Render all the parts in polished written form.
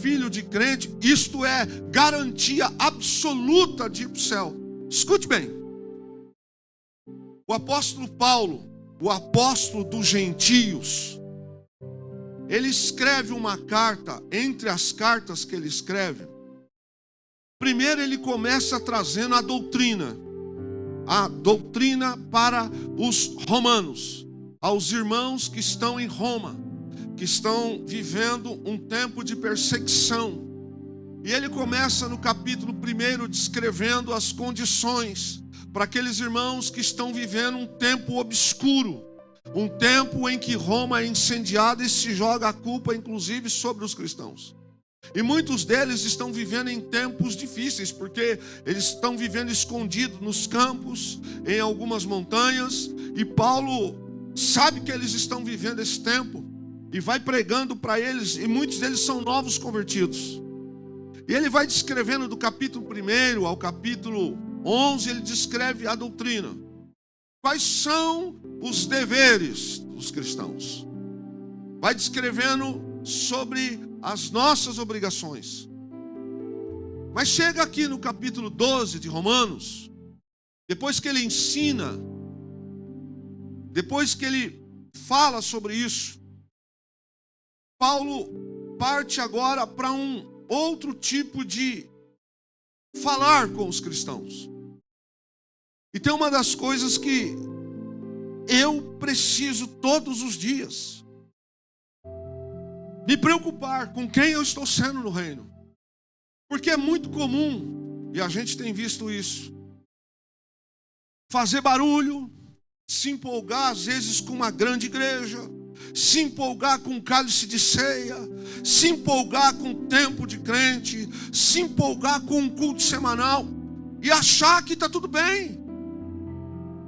filho de crente, isto é garantia absoluta de ir para o céu. Escute bem. O apóstolo Paulo, o apóstolo dos gentios, ele escreve uma carta. Entre as cartas que ele escreve, primeiro ele começa trazendo a doutrina para os romanos, aos irmãos que estão em Roma, que estão vivendo um tempo de perseguição. E ele começa no capítulo 1 descrevendo as condições para aqueles irmãos que estão vivendo um tempo obscuro, um tempo em que Roma é incendiada e se joga a culpa inclusive sobre os cristãos. E muitos deles estão vivendo em tempos difíceis, porque eles estão vivendo escondidos nos campos, em algumas montanhas, e Paulo sabe que eles estão vivendo esse tempo, e vai pregando para eles, e muitos deles são novos convertidos. E ele vai descrevendo do capítulo 1 ao capítulo 11, ele descreve a doutrina. Quais são os deveres dos cristãos? Vai descrevendo sobre as nossas obrigações. Mas chega aqui no capítulo 12 de Romanos, depois que ele ensina, depois que ele fala sobre isso, Paulo parte agora para um outro tipo de falar com os cristãos. E tem uma das coisas que eu preciso todos os dias me preocupar com quem eu estou sendo no reino. Porque é muito comum, e a gente tem visto isso, fazer barulho, se empolgar às vezes com uma grande igreja, se empolgar com um cálice de ceia, se empolgar com um tempo de crente, se empolgar com um culto semanal e achar que está tudo bem.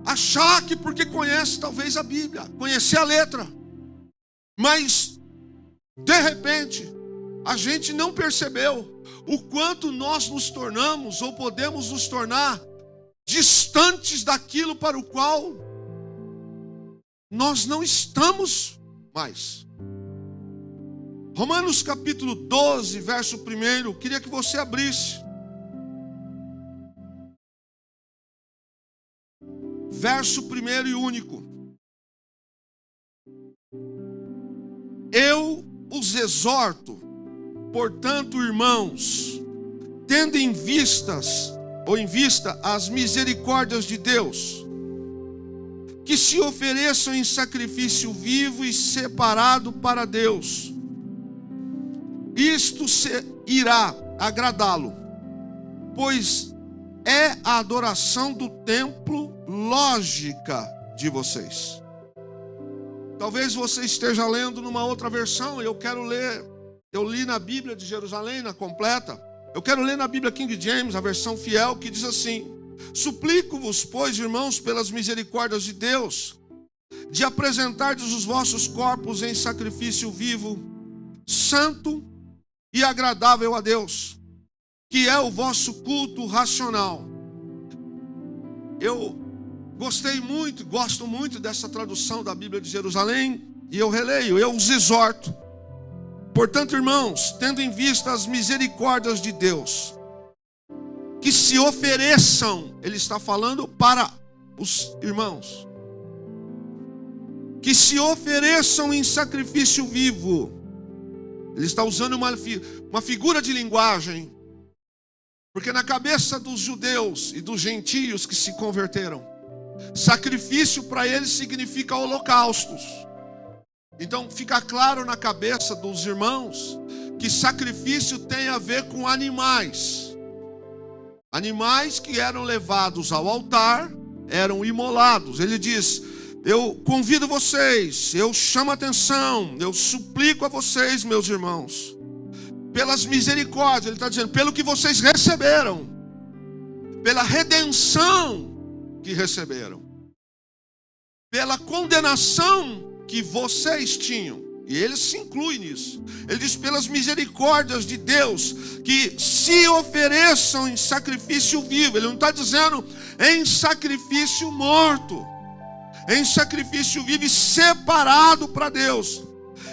Achar que porque conhece talvez a Bíblia, conhecer a letra, mas de repente a gente não percebeu o quanto nós nos tornamos ou podemos nos tornar distantes daquilo para o qual nós não estamos mais. Romanos capítulo 12, verso 1, queria que você abrisse. Verso 1 e único. Eu os exorto, portanto, irmãos, tendo em vista as misericórdias de Deus, que se ofereçam em sacrifício vivo e separado para Deus. Isto irá agradá-lo, pois é a adoração do templo lógica de vocês. Talvez você esteja lendo numa outra versão, eu li na Bíblia de Jerusalém, na completa. Eu quero ler na Bíblia King James, a versão fiel, que diz assim: suplico-vos, pois, irmãos, pelas misericórdias de Deus, de apresentardes os vossos corpos em sacrifício vivo, santo e agradável a Deus, que é o vosso culto racional. Eu gosto muito dessa tradução da Bíblia de Jerusalém, e eu releio: eu os exorto, portanto, irmãos, tendo em vista as misericórdias de Deus, que se ofereçam, ele está falando para os irmãos, que se ofereçam em sacrifício vivo. Ele está usando uma figura de linguagem, porque na cabeça dos judeus e dos gentios que se converteram, sacrifício para eles significa holocaustos. Então fica claro na cabeça dos irmãos que sacrifício tem a ver com animais. Animais que eram levados ao altar, eram imolados. Ele diz: eu convido vocês, eu chamo a atenção, eu suplico a vocês, meus irmãos, pelas misericórdias, ele está dizendo, pelo que vocês receberam, pela redenção que receberam, pela condenação que vocês tinham. E ele se inclui nisso. Ele diz: pelas misericórdias de Deus, que se ofereçam em sacrifício vivo. Ele não está dizendo em sacrifício morto, em sacrifício vivo e separado para Deus.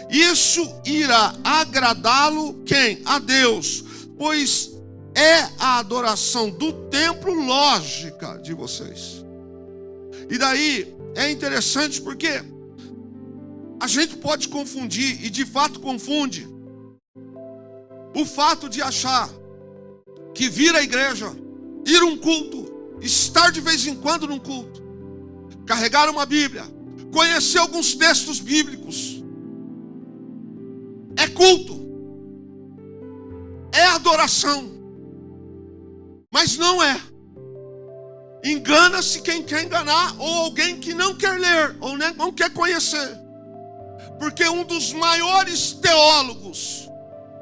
Isso irá agradá-lo quem? A Deus, pois é a adoração do templo lógica de vocês. E daí é interessante porque a gente pode confundir, e de fato confunde, o fato de achar que vir à igreja, ir a um culto, estar de vez em quando num culto, carregar uma Bíblia, conhecer alguns textos bíblicos, é culto, é adoração, mas não é. Engana-se quem quer enganar, ou alguém que não quer ler, ou não quer conhecer. Porque um dos maiores teólogos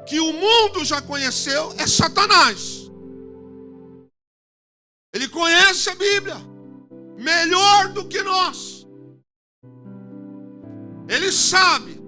que o mundo já conheceu é Satanás. Ele conhece a Bíblia melhor do que nós. Ele sabe.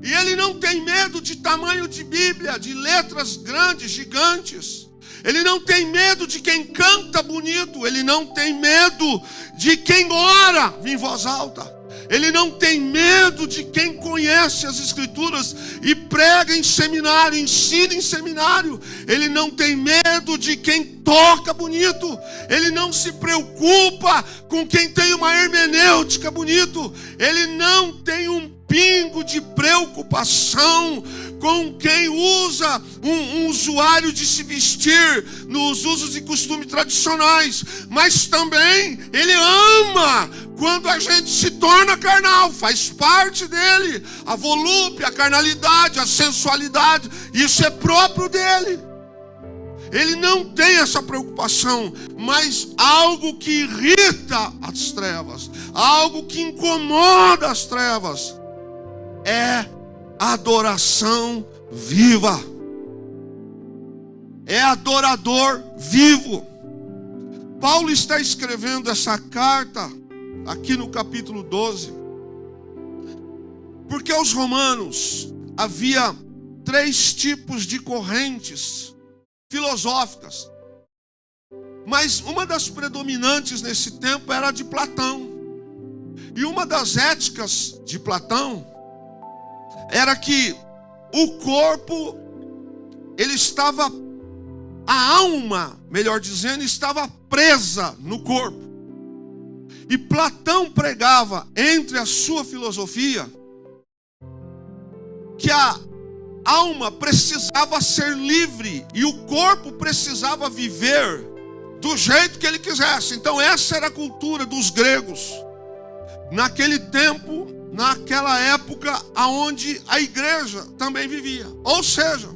E ele não tem medo de tamanho de Bíblia, de letras grandes, gigantes. Ele não tem medo de quem canta bonito. Ele não tem medo de quem ora em voz alta. Ele não tem medo de quem conhece as Escrituras e prega em seminário, ensina em seminário. Ele não tem medo de quem toca bonito. Ele não se preocupa com quem tem uma hermenêutica bonito. Ele não tem um pingo de preocupação com quem usa um usuário de se vestir nos usos e costumes tradicionais. Mas também ele ama quando a gente se torna carnal, faz parte dele. A volúpia, a carnalidade, a sensualidade, isso é próprio dele. Ele não tem essa preocupação, mas algo que irrita as trevas, algo que incomoda as trevas, é adoração viva. É adorador vivo. Paulo está escrevendo essa carta aqui no capítulo 12, porque aos romanos havia 3 tipos de correntes filosóficas, mas uma das predominantes nesse tempo era a de Platão. E uma das éticas de Platão era que o corpo, ele estava, a alma, melhor dizendo, estava presa no corpo. E Platão pregava entre a sua filosofia que a alma precisava ser livre e o corpo precisava viver do jeito que ele quisesse. Então essa era a cultura dos gregos naquele tempo, naquela época onde a igreja também vivia. Ou seja,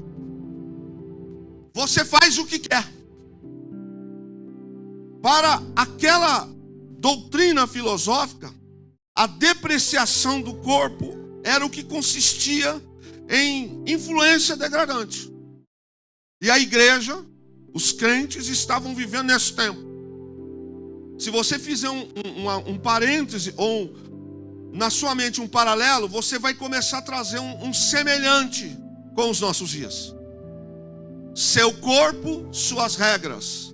você faz o que quer. Para aquela doutrina filosófica, a depreciação do corpo era o que consistia em influência degradante. E a igreja, os crentes estavam vivendo nesse tempo. Se você fizer um parêntese ou na sua mente um paralelo, você vai começar a trazer um semelhante com os nossos dias. Seu corpo, suas regras,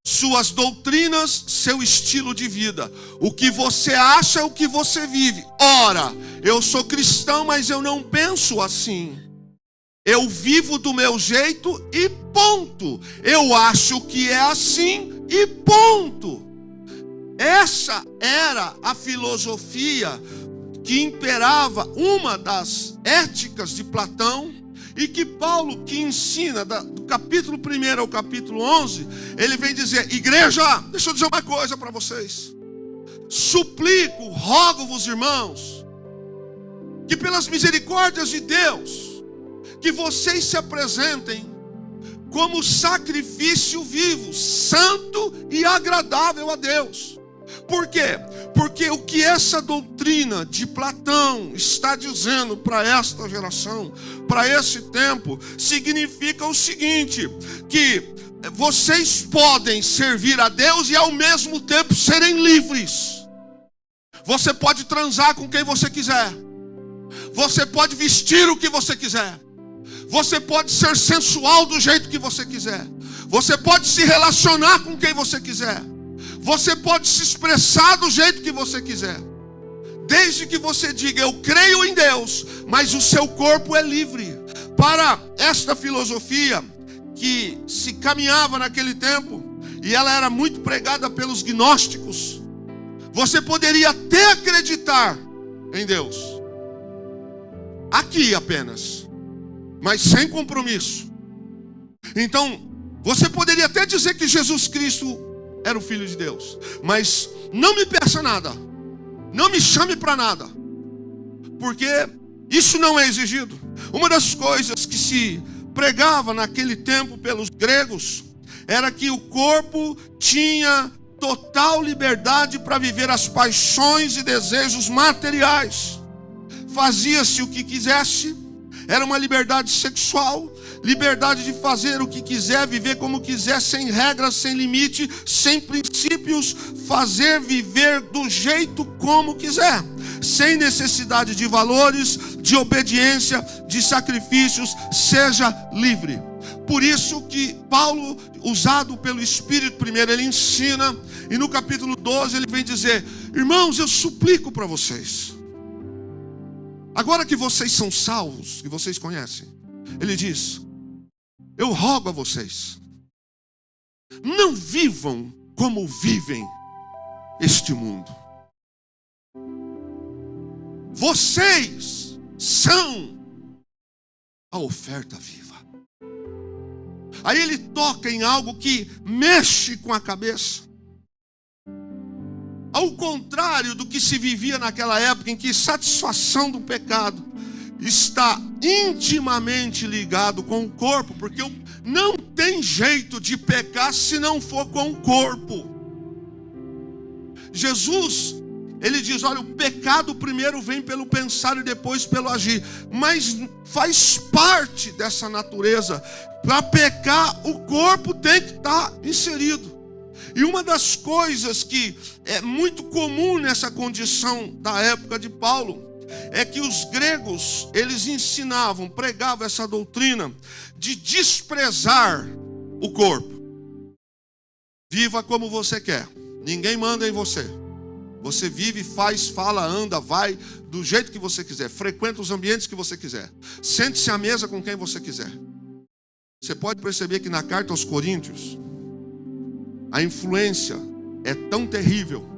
suas doutrinas, seu estilo de vida. O que você acha é o que você vive. Ora, eu sou cristão, mas eu não penso assim. Eu vivo do meu jeito e ponto. Eu acho que é assim e ponto. Essa era a filosofia que imperava, uma das éticas de Platão, e que Paulo, que ensina do capítulo 1 ao capítulo 11, ele vem dizer: igreja, deixa eu dizer uma coisa para vocês. Suplico, rogo-vos, irmãos, que pelas misericórdias de Deus, que vocês se apresentem como sacrifício vivo, santo e agradável a Deus. Por quê? Porque o que essa doutrina de Platão está dizendo para esta geração, para esse tempo, significa o seguinte: que vocês podem servir a Deus e ao mesmo tempo serem livres. Você pode transar com quem você quiser. Você pode vestir o que você quiser. Você pode ser sensual do jeito que você quiser. Você pode se relacionar com quem você quiser. Você pode se expressar do jeito que você quiser, Desde que você diga, eu creio em Deus, mas o seu corpo é livre. Para esta filosofia que se caminhava naquele tempo, e ela era muito pregada pelos gnósticos, você poderia até acreditar em Deus, aqui apenas, mas sem compromisso. Então, você poderia até dizer que Jesus Cristo era o Filho de Deus, mas não me peça nada, não me chame para nada, porque isso não é exigido. Uma das coisas que se pregava naquele tempo pelos gregos era que o corpo tinha total liberdade para viver as paixões e desejos materiais. Fazia-se o que quisesse, era uma liberdade sexual, liberdade de fazer o que quiser, viver como quiser, sem regras, sem limite, sem princípios, fazer, viver do jeito como quiser, sem necessidade de valores, de obediência, de sacrifícios, seja livre. Por isso que Paulo, usado pelo Espírito, primeiro ele ensina, e no capítulo 12 ele vem dizer: irmãos, eu suplico para vocês, agora que vocês são salvos, que vocês conhecem, ele diz: eu rogo a vocês, não vivam como vivem este mundo. Vocês são a oferta viva. Aí ele toca em algo que mexe com a cabeça. Ao contrário do que se vivia naquela época, em que satisfação do pecado está intimamente ligado com o corpo, porque não tem jeito de pecar se não for com o corpo. Jesus, ele diz: olha, o pecado primeiro vem pelo pensar e depois pelo agir, mas faz parte dessa natureza. Para pecar, o corpo tem que estar inserido. E uma das coisas que é muito comum nessa condição da época de Paulo é que os gregos, eles ensinavam, pregavam essa doutrina de desprezar o corpo. Viva como você quer, ninguém manda em você. Você vive, faz, fala, anda, vai do jeito que você quiser, frequenta os ambientes que você quiser, sente-se à mesa com quem você quiser. Você pode perceber que na carta aos Coríntios, a influência é tão terrível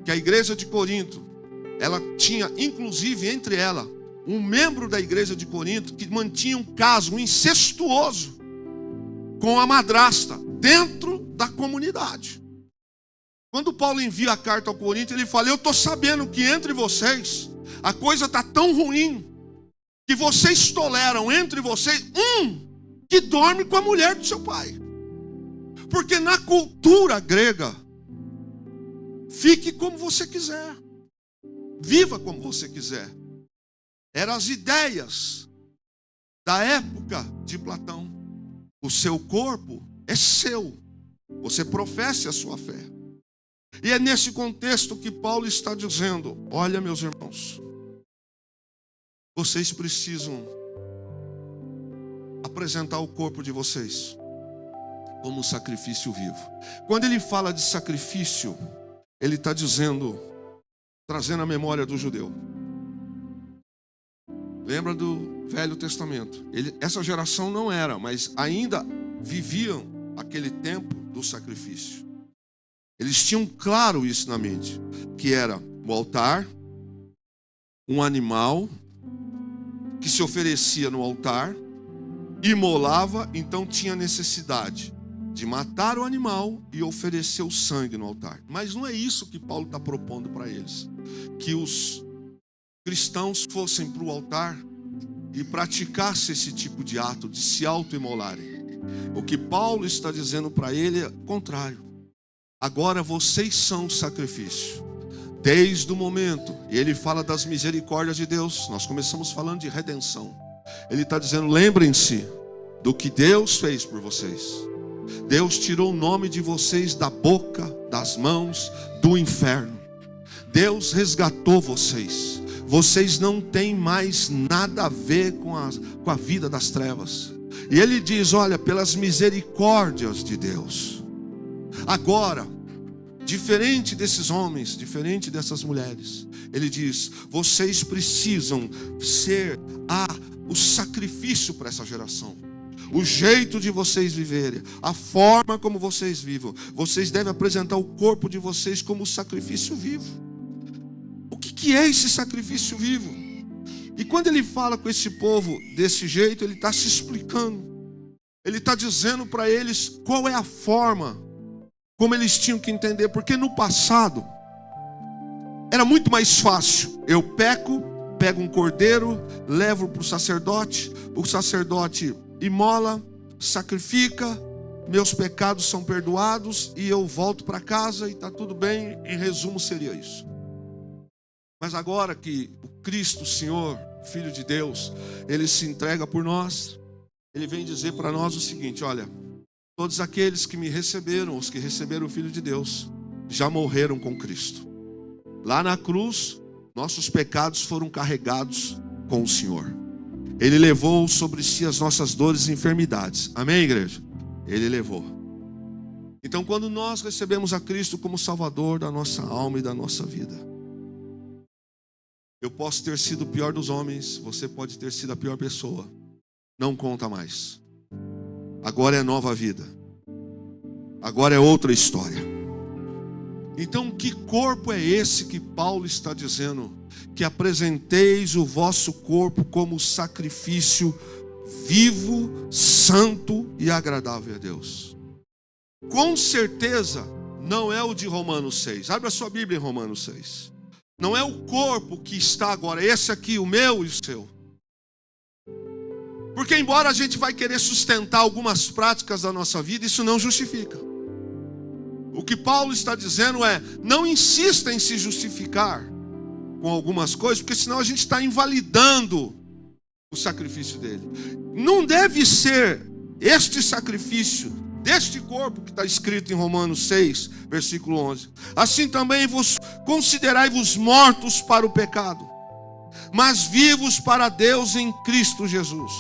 que a igreja de Corinto, ela tinha inclusive entre ela um membro da igreja de Corinto que mantinha um caso incestuoso com a madrasta dentro da comunidade. Quando Paulo envia a carta ao Corinto, ele fala: eu estou sabendo que entre vocês a coisa está tão ruim que vocês toleram entre vocês que dorme com a mulher do seu pai. Porque na cultura grega, fique como você quiser, viva como você quiser. Eram as ideias da época de Platão. O seu corpo é seu, você professa a sua fé. E é nesse contexto que Paulo está dizendo: olha, meus irmãos, vocês precisam apresentar o corpo de vocês como sacrifício vivo. Quando ele fala de sacrifício, ele está dizendo, trazendo a memória do judeu. Lembra do Velho Testamento? Essa geração não era, mas ainda viviam aquele tempo do sacrifício. Eles tinham claro isso na mente, que era o altar, um animal que se oferecia no altar, imolava, então tinha necessidade de matar o animal e oferecer o sangue no altar. Mas não é isso que Paulo está propondo para eles, que os cristãos fossem para o altar e praticassem esse tipo de ato, de se auto-imolarem. O que Paulo está dizendo para ele é o contrário. Agora vocês são o sacrifício. Desde o momento, e ele fala das misericórdias de Deus, nós começamos falando de redenção. Ele está dizendo, lembrem-se do que Deus fez por vocês. Deus tirou o nome de vocês da boca, das mãos, do inferno. Deus resgatou vocês. Vocês não têm mais nada a ver com a vida das trevas. E ele diz, olha, pelas misericórdias de Deus. Agora, diferente desses homens, diferente dessas mulheres. Ele diz: vocês precisam ser o sacrifício para essa geração. O jeito de vocês viverem, a forma como vocês vivam, vocês devem apresentar o corpo de vocês como sacrifício vivo. O que é esse sacrifício vivo? E quando ele fala com esse povo desse jeito, ele está se explicando. Ele está dizendo para eles qual é a forma como eles tinham que entender. Porque no passado era muito mais fácil. Eu pego um cordeiro, levo para o sacerdote imola, sacrifica, meus pecados são perdoados e eu volto para casa e está tudo bem. Em resumo, seria isso. Mas agora que o Cristo, o Senhor, Filho de Deus, ele se entrega por nós, ele vem dizer para nós o seguinte: olha, todos aqueles que me receberam, os que receberam o Filho de Deus, já morreram com Cristo. Lá na cruz, nossos pecados foram carregados com o Senhor. Ele levou sobre si as nossas dores e enfermidades. Amém, igreja? Ele levou. Então, quando nós recebemos a Cristo como Salvador da nossa alma e da nossa vida, eu posso ter sido o pior dos homens, você pode ter sido a pior pessoa. Não conta mais. Agora é nova vida. Agora é outra história. Então, que corpo é esse que Paulo está dizendo? Que apresenteis o vosso corpo como sacrifício vivo, santo e agradável a Deus. Com certeza não é o de Romanos 6. Abre a sua Bíblia em Romanos 6. Não é o corpo que está agora, esse aqui, o meu e o seu. Porque embora a gente vai querer sustentar algumas práticas da nossa vida, isso não justifica. O que Paulo está dizendo é: não insista em se justificar com algumas coisas, porque senão a gente está invalidando o sacrifício dele. Não deve ser este sacrifício deste corpo que está escrito em Romanos 6, versículo 11. Assim também vos considerai-vos mortos para o pecado, mas vivos para Deus em Cristo Jesus.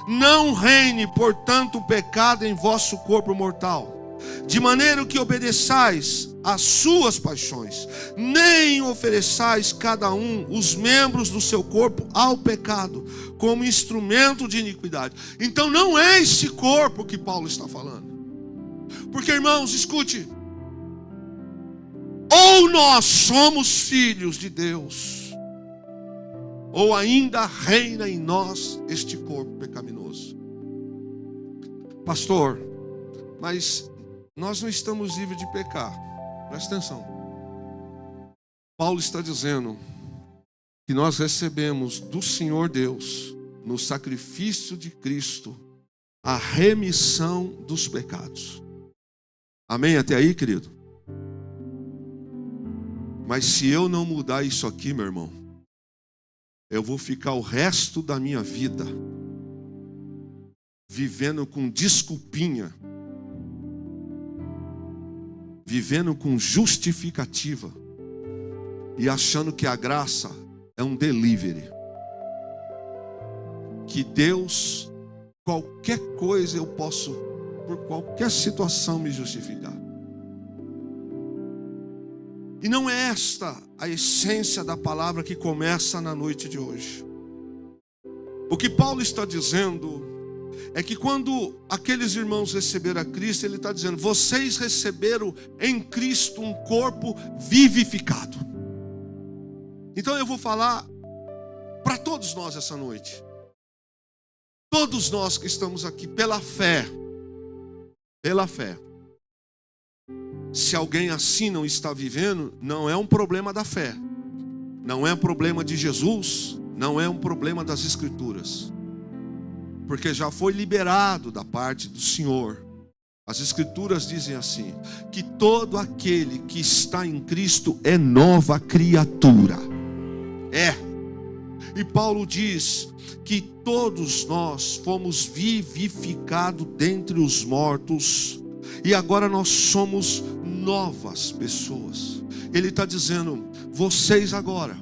Não reine, portanto, o pecado em vosso corpo mortal, de maneira que obedeçais às suas paixões, nem ofereçais cada um os membros do seu corpo ao pecado, como instrumento de iniquidade. Então não é esse corpo que Paulo está falando. Porque, irmãos, escute: ou nós somos filhos de Deus, ou ainda reina em nós este corpo pecaminoso. Pastor, mas nós não estamos livres de pecar. Presta atenção. Paulo está dizendo que nós recebemos do Senhor Deus, no sacrifício de Cristo, a remissão dos pecados. Amém até aí, querido? Mas se eu não mudar isso aqui, meu irmão, eu vou ficar o resto da minha vida vivendo com desculpinha, vivendo com justificativa e achando que a graça é um delivery. Que Deus, qualquer coisa eu posso, por qualquer situação, me justificar. E não é esta a essência da palavra que começa na noite de hoje. O que Paulo está dizendo é que quando aqueles irmãos receberam a Cristo, ele está dizendo: vocês receberam em Cristo um corpo vivificado. Então eu vou falar para todos nós essa noite. Todos nós que estamos aqui pela fé. Pela fé. Se alguém assim não está vivendo, não é um problema da fé. Não é um problema de Jesus. Não é um problema das Escrituras. Porque já foi liberado da parte do Senhor. As Escrituras dizem assim: que todo aquele que está em Cristo é nova criatura. E Paulo diz que todos nós fomos vivificados dentre os mortos. E agora nós somos novas pessoas. Ele está dizendo: vocês agora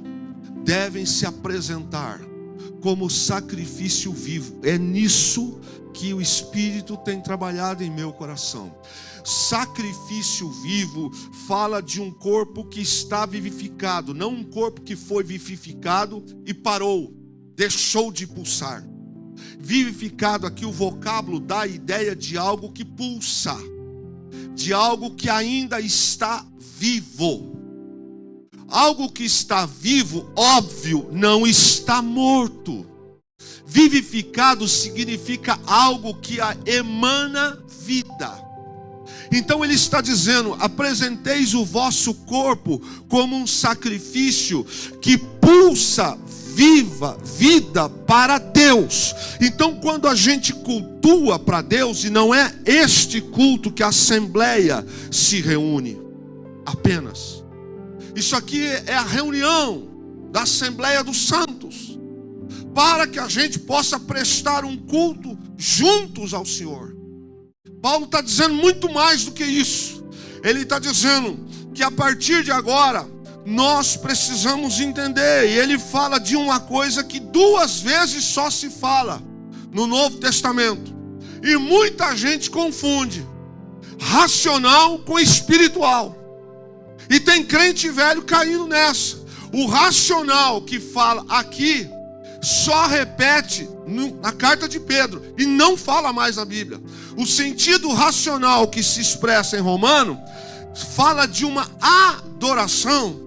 devem se apresentar como sacrifício vivo. É nisso que o Espírito tem trabalhado em meu coração. Sacrifício vivo fala de um corpo que está vivificado, não um corpo que foi vivificado e parou, deixou de pulsar. Vivificado, aqui o vocábulo dá a ideia de algo que pulsa, de algo que ainda está vivo. Algo que está vivo, óbvio, não está morto. Vivificado significa algo que emana vida. Então ele está dizendo: apresenteis o vosso corpo como um sacrifício que pulsa vida para Deus. Então quando a gente cultua para Deus, e não é este culto que a Assembleia se reúne apenas. Isso aqui é a reunião da Assembleia dos Santos, para que a gente possa prestar um culto juntos ao Senhor. Paulo está dizendo muito mais do que isso. Ele está dizendo que a partir de agora nós precisamos entender. E ele fala de uma coisa que 2 vezes só se fala no Novo Testamento, e muita gente confunde racional com espiritual. E tem crente velho caindo nessa. O racional que fala aqui só repete na carta de Pedro e não fala mais na Bíblia. O sentido racional que se expressa em Romano fala de uma adoração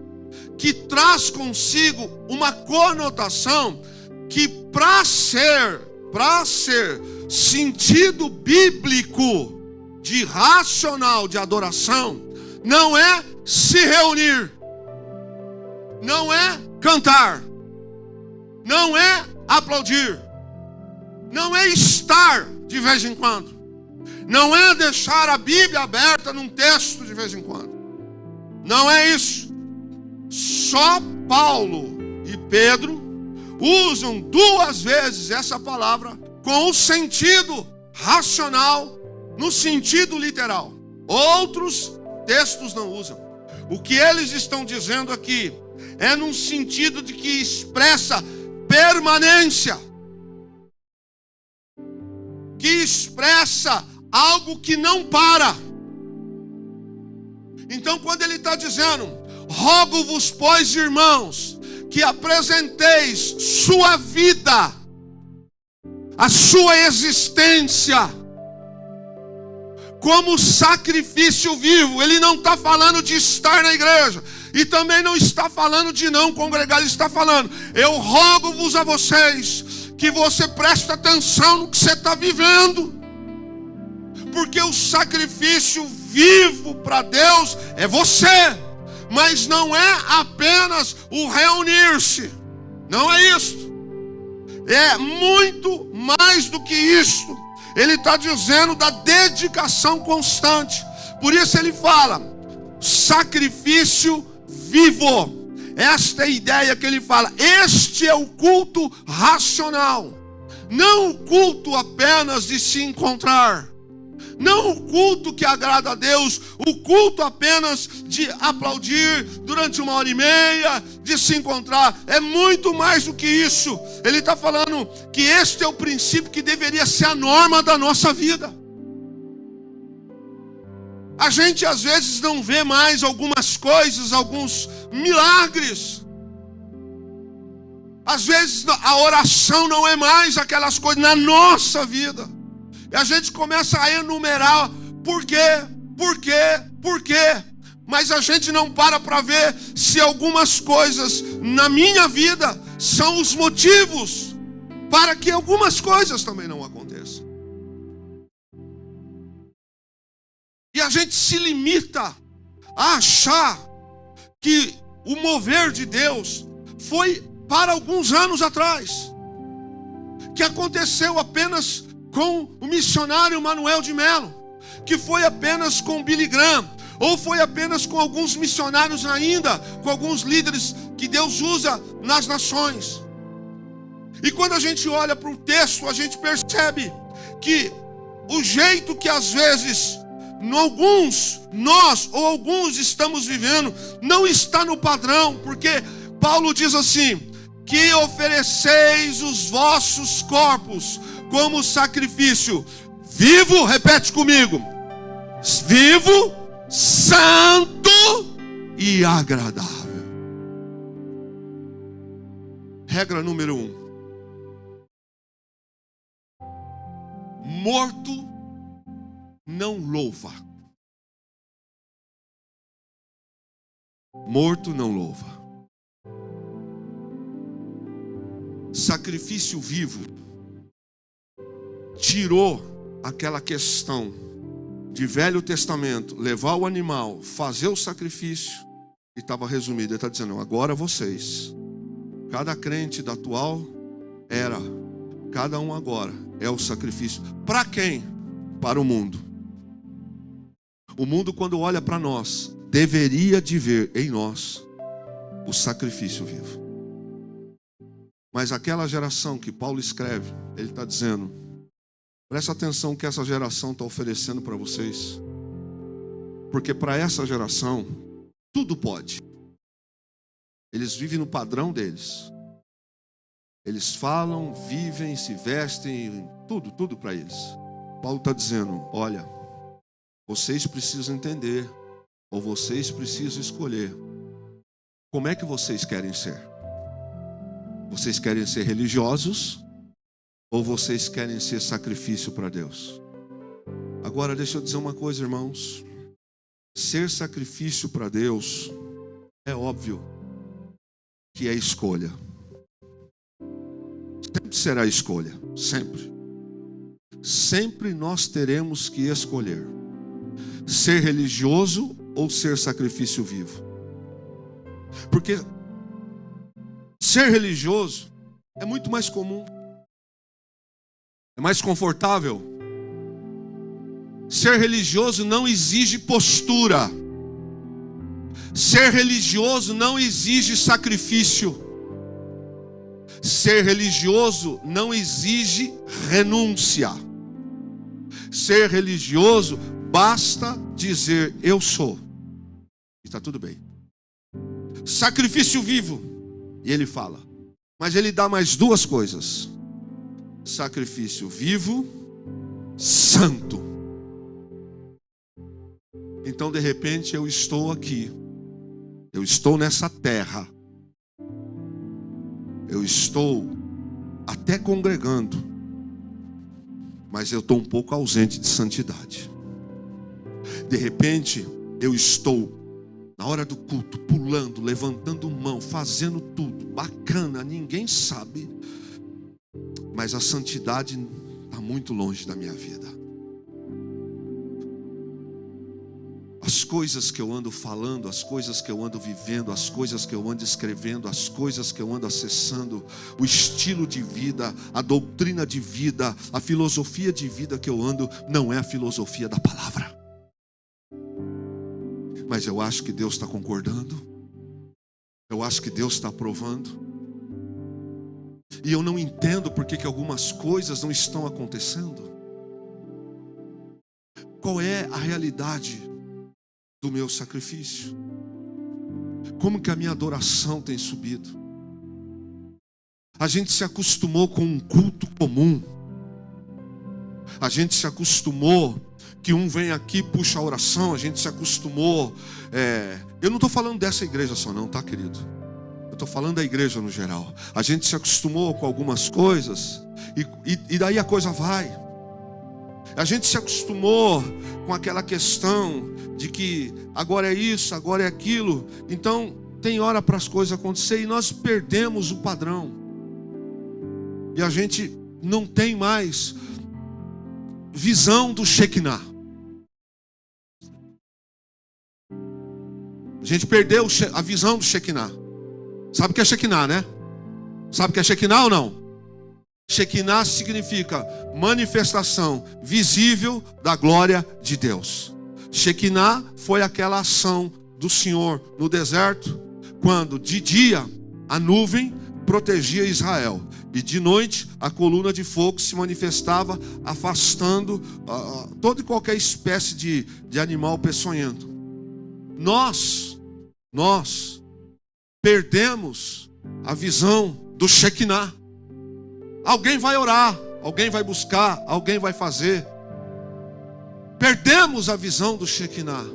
que traz consigo uma conotação que para ser sentido bíblico de racional de adoração, não é se reunir, não é cantar, não é aplaudir, não é estar de vez em quando, não é deixar a Bíblia aberta num texto de vez em quando. Não é isso. Só Paulo e Pedro usam 2 vezes essa palavra com o sentido racional, no sentido literal. Outros textos não usam. O que eles estão dizendo aqui é num sentido de que expressa permanência, que expressa algo que não para. Então quando ele está dizendo: rogo-vos, pois, irmãos, que apresenteis sua vida, a sua existência, como sacrifício vivo. Ele não está falando de estar na igreja, e também não está falando de não congregar. Ele está falando: eu rogo-vos a vocês que você preste atenção no que você está vivendo, porque o sacrifício vivo para Deus é você, mas não é apenas o reunir-se, não é isso, é muito mais do que isso. Ele está dizendo da dedicação constante. Por isso ele fala sacrifício vivo. Esta é a ideia que ele fala. Este é o culto racional, não o culto apenas de se encontrar, não o culto que agrada a Deus, o culto apenas de aplaudir durante 1h30, de se encontrar. É muito mais do que isso. Ele está falando que este é o princípio que deveria ser a norma da nossa vida. A gente às vezes não vê mais algumas coisas, alguns milagres. Às vezes a oração não é mais aquelas coisas na nossa vida. E a gente começa a enumerar por quê. Mas a gente não para ver se algumas coisas na minha vida são os motivos para que algumas coisas também não aconteçam. E a gente se limita a achar que o mover de Deus foi para alguns anos atrás, que aconteceu apenas com o missionário Manuel de Melo, que foi apenas com Billy Graham, ou foi apenas com alguns missionários ainda, com alguns líderes que Deus usa nas nações. E quando a gente olha para o texto, a gente percebe que o jeito que às vezes nós ou alguns estamos vivendo não está no padrão, porque Paulo diz assim: que ofereceis os vossos corpos como sacrifício vivo, repete comigo, vivo, santo e agradável. Regra número 1: morto não louva. Morto não louva. Sacrifício vivo tirou aquela questão de Velho Testamento, levar o animal, fazer o sacrifício, e estava resumido. Ele está dizendo: não, agora vocês, cada crente da atual era, cada um agora é o sacrifício. Para quem? Para o mundo. O mundo, quando olha para nós, deveria de ver em nós o sacrifício vivo. Mas aquela geração que Paulo escreve, ele está dizendo: presta atenção que essa geração está oferecendo para vocês. Porque para essa geração, tudo pode. Eles vivem no padrão deles. Eles falam, vivem, se vestem, tudo para eles. Paulo está dizendo: olha, vocês precisam entender, ou vocês precisam escolher, como é que vocês querem ser. Vocês querem ser religiosos, ou vocês querem ser sacrifício para Deus? Agora deixa eu dizer uma coisa, irmãos. Ser sacrifício para Deus é óbvio que é escolha. Sempre será escolha, sempre. Sempre nós teremos que escolher ser religioso ou ser sacrifício vivo. Porque ser religioso é muito mais comum, é mais confortável. Ser religioso não exige postura. Ser religioso não exige sacrifício. Ser religioso não exige renúncia. Ser religioso basta dizer: eu sou, e está tudo bem. Sacrifício vivo, e ele fala, mas ele dá mais duas coisas: sacrifício vivo, santo. Então, de repente, eu estou aqui, eu estou nessa terra, eu estou até congregando, mas eu estou um pouco ausente de santidade. De repente, eu estou na hora do culto, pulando, levantando mão, fazendo tudo, bacana, ninguém sabe, mas a santidade está muito longe da minha vida. As coisas que eu ando falando, as coisas que eu ando vivendo, as coisas que eu ando escrevendo, as coisas que eu ando acessando, o estilo de vida, a doutrina de vida, a filosofia de vida que eu ando, não é a filosofia da palavra. Mas eu acho que Deus está concordando, eu acho que Deus está aprovando, e eu não entendo porque que algumas coisas não estão acontecendo. Qual é a realidade do meu sacrifício? Como que a minha adoração tem subido? A gente se acostumou com um culto comum. A gente se acostumou que um vem aqui, puxa a oração. A gente se acostumou. Eu não estou falando dessa igreja só não, tá, querido? Eu estou falando da igreja no geral. A gente se acostumou com algumas coisas e daí a coisa vai. A gente se acostumou com aquela questão de que agora é isso, agora é aquilo. Então tem hora para as coisas acontecer e nós perdemos o padrão. E a gente não tem mais visão do Shekinah. A gente perdeu a visão do Shekinah. Sabe o que é Shekinah, né? Sabe o que é Shekinah ou não? Shekinah significa manifestação visível da glória de Deus. Shekinah foi aquela ação do Senhor no deserto, quando de dia a nuvem protegia Israel e de noite a coluna de fogo se manifestava, afastando toda e qualquer espécie de animal peçonhento. Nós perdemos a visão do Shekinah. Alguém vai orar, alguém vai buscar, alguém vai fazer. Perdemos a visão do Shekinah.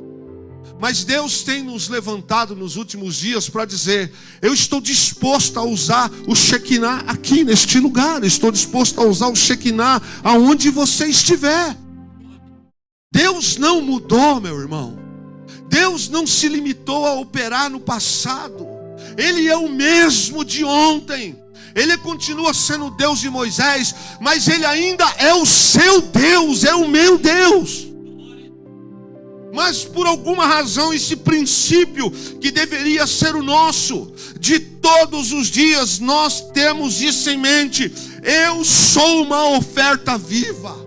Mas Deus tem nos levantado nos últimos dias para dizer: eu estou disposto a usar o Shekinah aqui neste lugar. Estou disposto a usar o Shekinah aonde você estiver. Deus não mudou, meu irmão. Deus não se limitou a operar no passado. Ele é o mesmo de ontem. Ele continua sendo o Deus de Moisés, mas Ele ainda é o seu Deus, é o meu Deus. Mas por alguma razão esse princípio que deveria ser o nosso, de todos os dias, nós temos isso em mente: eu sou uma oferta viva.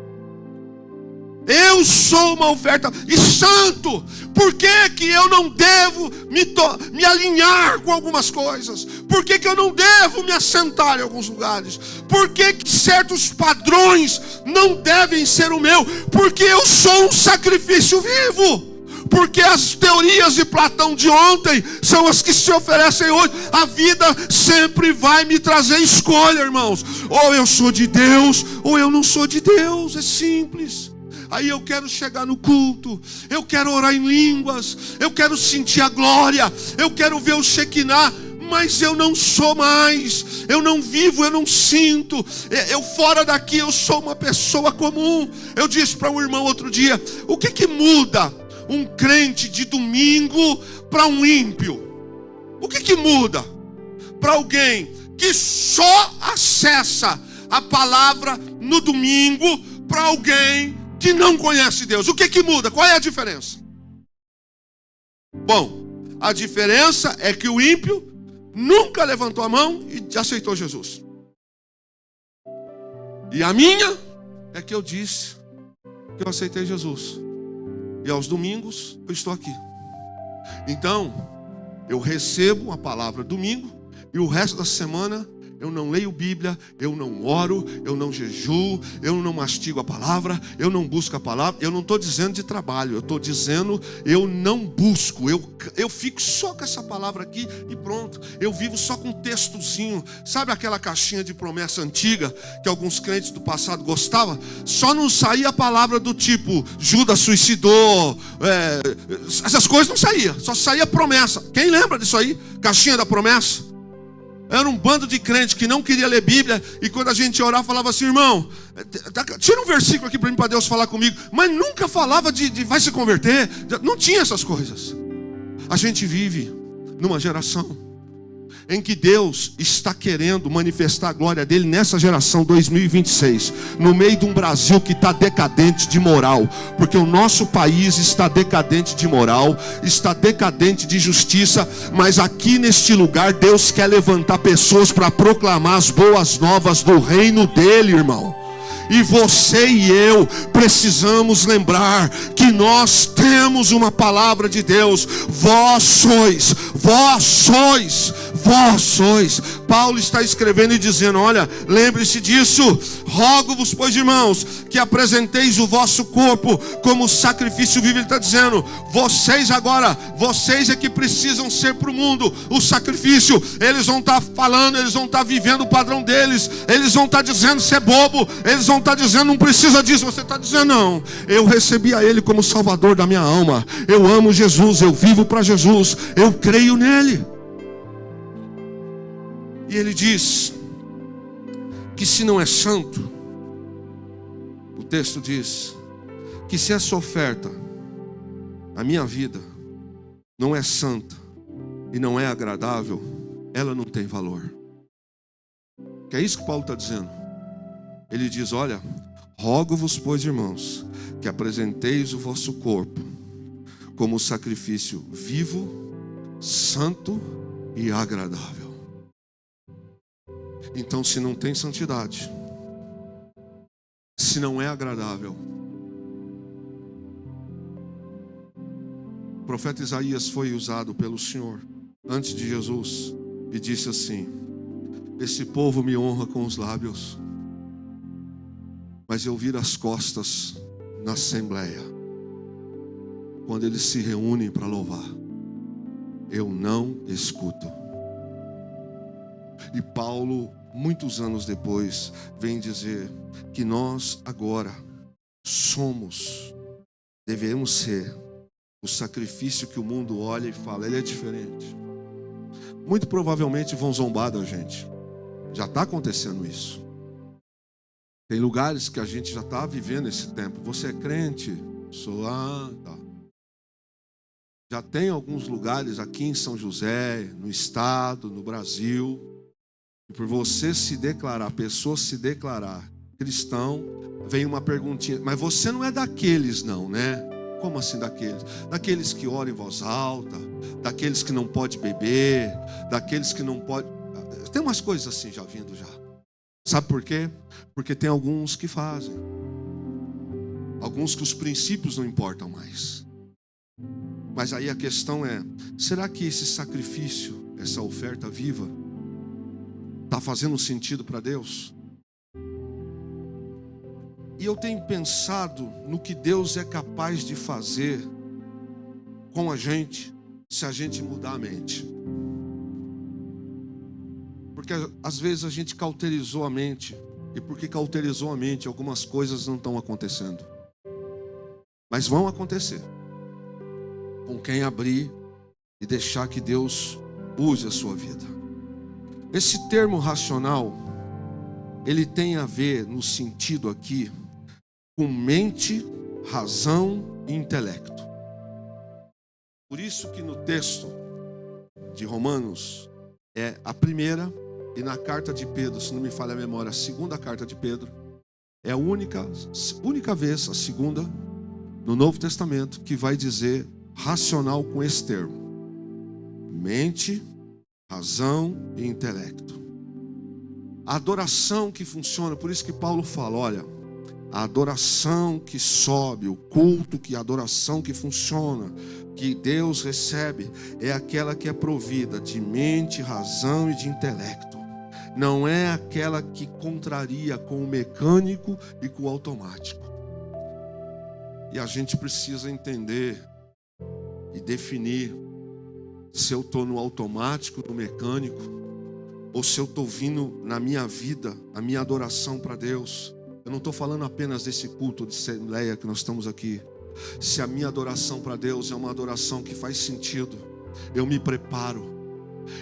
Eu sou uma oferta, e santo, por que que eu não devo me alinhar com algumas coisas? Por que que eu não devo me assentar em alguns lugares? Por que que certos padrões não devem ser o meu? Porque eu sou um sacrifício vivo. Porque as teorias de Platão de ontem são as que se oferecem hoje. A vida sempre vai me trazer escolha, irmãos. Ou eu sou de Deus, ou eu não sou de Deus. É simples. Aí eu quero chegar no culto, eu quero orar em línguas, eu quero sentir a glória, eu quero ver o Shekinah, mas eu não sou mais, eu não vivo, eu não sinto, eu fora daqui eu sou uma pessoa comum. Eu disse para um irmão outro dia: o que que muda um crente de domingo para um ímpio? O que que muda para alguém que só acessa a palavra no domingo para alguém que não conhece Deus? O que que muda? Qual é a diferença? Bom, a diferença é que o ímpio nunca levantou a mão e aceitou Jesus. E a minha é que eu disse que eu aceitei Jesus. E aos domingos eu estou aqui. Então, eu recebo a palavra domingo e o resto da semana eu não leio Bíblia, eu não oro, eu não jejuo, eu não mastigo a palavra, eu não busco a palavra. Eu não estou dizendo de trabalho, eu estou dizendo eu não busco, eu fico só com essa palavra aqui e pronto. Eu vivo só com um textozinho. Sabe aquela caixinha de promessa antiga que alguns crentes do passado gostavam? Só não saía a palavra do tipo Judas suicidou, essas coisas não saía, só saía promessa. Quem lembra disso aí? Caixinha da promessa. Era um bando de crente que não queria ler Bíblia, e quando a gente orava falava assim: irmão, tira um versículo aqui para mim, para Deus falar comigo. Mas nunca falava de vai se converter. Não tinha essas coisas. A gente vive numa geração em que Deus está querendo manifestar a glória dele nessa geração 2026, no meio de um Brasil que está decadente de moral, porque o nosso país está decadente de moral, está decadente de justiça. Mas aqui neste lugar Deus quer levantar pessoas para proclamar as boas novas do reino dele, irmão. E você e eu precisamos lembrar que nós temos uma palavra de Deus. Vós sois. Paulo está escrevendo e dizendo: olha, lembre-se disso. Rogo-vos, pois, irmãos, que apresenteis o vosso corpo como sacrifício vivo. Ele está dizendo: vocês é que precisam ser para o mundo o sacrifício. Eles vão estar falando, eles vão estar vivendo o padrão deles, eles vão estar dizendo você é bobo, eles vão estar dizendo não precisa disso. Você está dizendo não, eu recebi a Ele como Salvador da minha alma, eu amo Jesus, eu vivo para Jesus, eu creio nele. E ele diz que se não é santo, o texto diz que se essa oferta, a minha vida, não é santa e não é agradável, ela não tem valor. Que é isso que Paulo está dizendo. Ele diz: olha, rogo-vos, pois, irmãos, que apresenteis o vosso corpo como sacrifício vivo, santo e agradável. Então, se não tem santidade, se não é agradável, o profeta Isaías foi usado pelo Senhor antes de Jesus e disse assim: esse povo me honra com os lábios, mas eu viro as costas na assembleia, quando eles se reúnem para louvar, eu não escuto. E Paulo muitos anos depois, vem dizer que nós agora devemos ser o sacrifício que o mundo olha e fala, ele é diferente. Muito provavelmente vão zombar da gente. Já está acontecendo isso. Tem lugares que a gente já está vivendo esse tempo. Você é crente? Sou lá, tá. Já tem alguns lugares aqui em São José, no estado, no Brasil, e por você se declarar, a pessoa se declarar cristão, vem uma perguntinha, mas você não é daqueles não, né? Como assim daqueles? Daqueles que oram em voz alta, daqueles que não pode beber, daqueles que não pode... Tem umas coisas assim já vindo já. Sabe por quê? Porque tem alguns que fazem. Alguns que os princípios não importam mais. Mas aí a questão é, será que esse sacrifício, essa oferta viva, está fazendo sentido para Deus? E eu tenho pensado no que Deus é capaz de fazer com a gente, se a gente mudar a mente. Porque às vezes a gente cauterizou a mente, e porque cauterizou a mente, algumas coisas não estão acontecendo. Mas vão acontecer. Com quem abrir e deixar que Deus use a sua vida. Esse termo racional, ele tem a ver no sentido aqui com mente, razão e intelecto. Por isso que no texto de Romanos é a primeira, e na carta de Pedro, se não me falha a memória, a segunda carta de Pedro, é a única vez, a segunda, no Novo Testamento, que vai dizer racional com esse termo. Mente, razão e intelecto. A adoração que funciona, por isso que Paulo fala, olha, a adoração que sobe, o culto, a adoração que funciona, que Deus recebe, é aquela que é provida de mente, razão e de intelecto. Não é aquela que contraria com o mecânico e com o automático. E a gente precisa entender e definir se eu estou no automático, no mecânico, ou se eu estou vindo na minha vida, a minha adoração para Deus. Eu não estou falando apenas desse culto de assembleia que nós estamos aqui. Se a minha adoração para Deus é uma adoração que faz sentido, eu me preparo,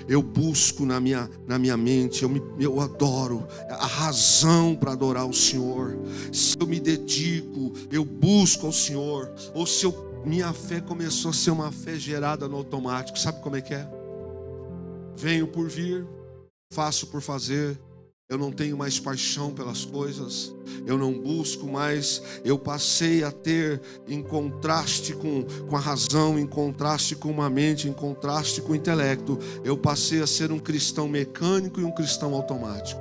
eu busco na minha mente, eu adoro a razão para adorar o Senhor. Se eu me dedico, eu busco ao Senhor, ou se minha fé começou a ser uma fé gerada no automático, sabe como é que é? Venho por vir, faço por fazer. Eu não tenho mais paixão pelas coisas, eu não busco mais, eu passei a ter em contraste com a razão, em contraste com uma mente, em contraste com o intelecto, eu passei a ser um cristão mecânico e um cristão automático.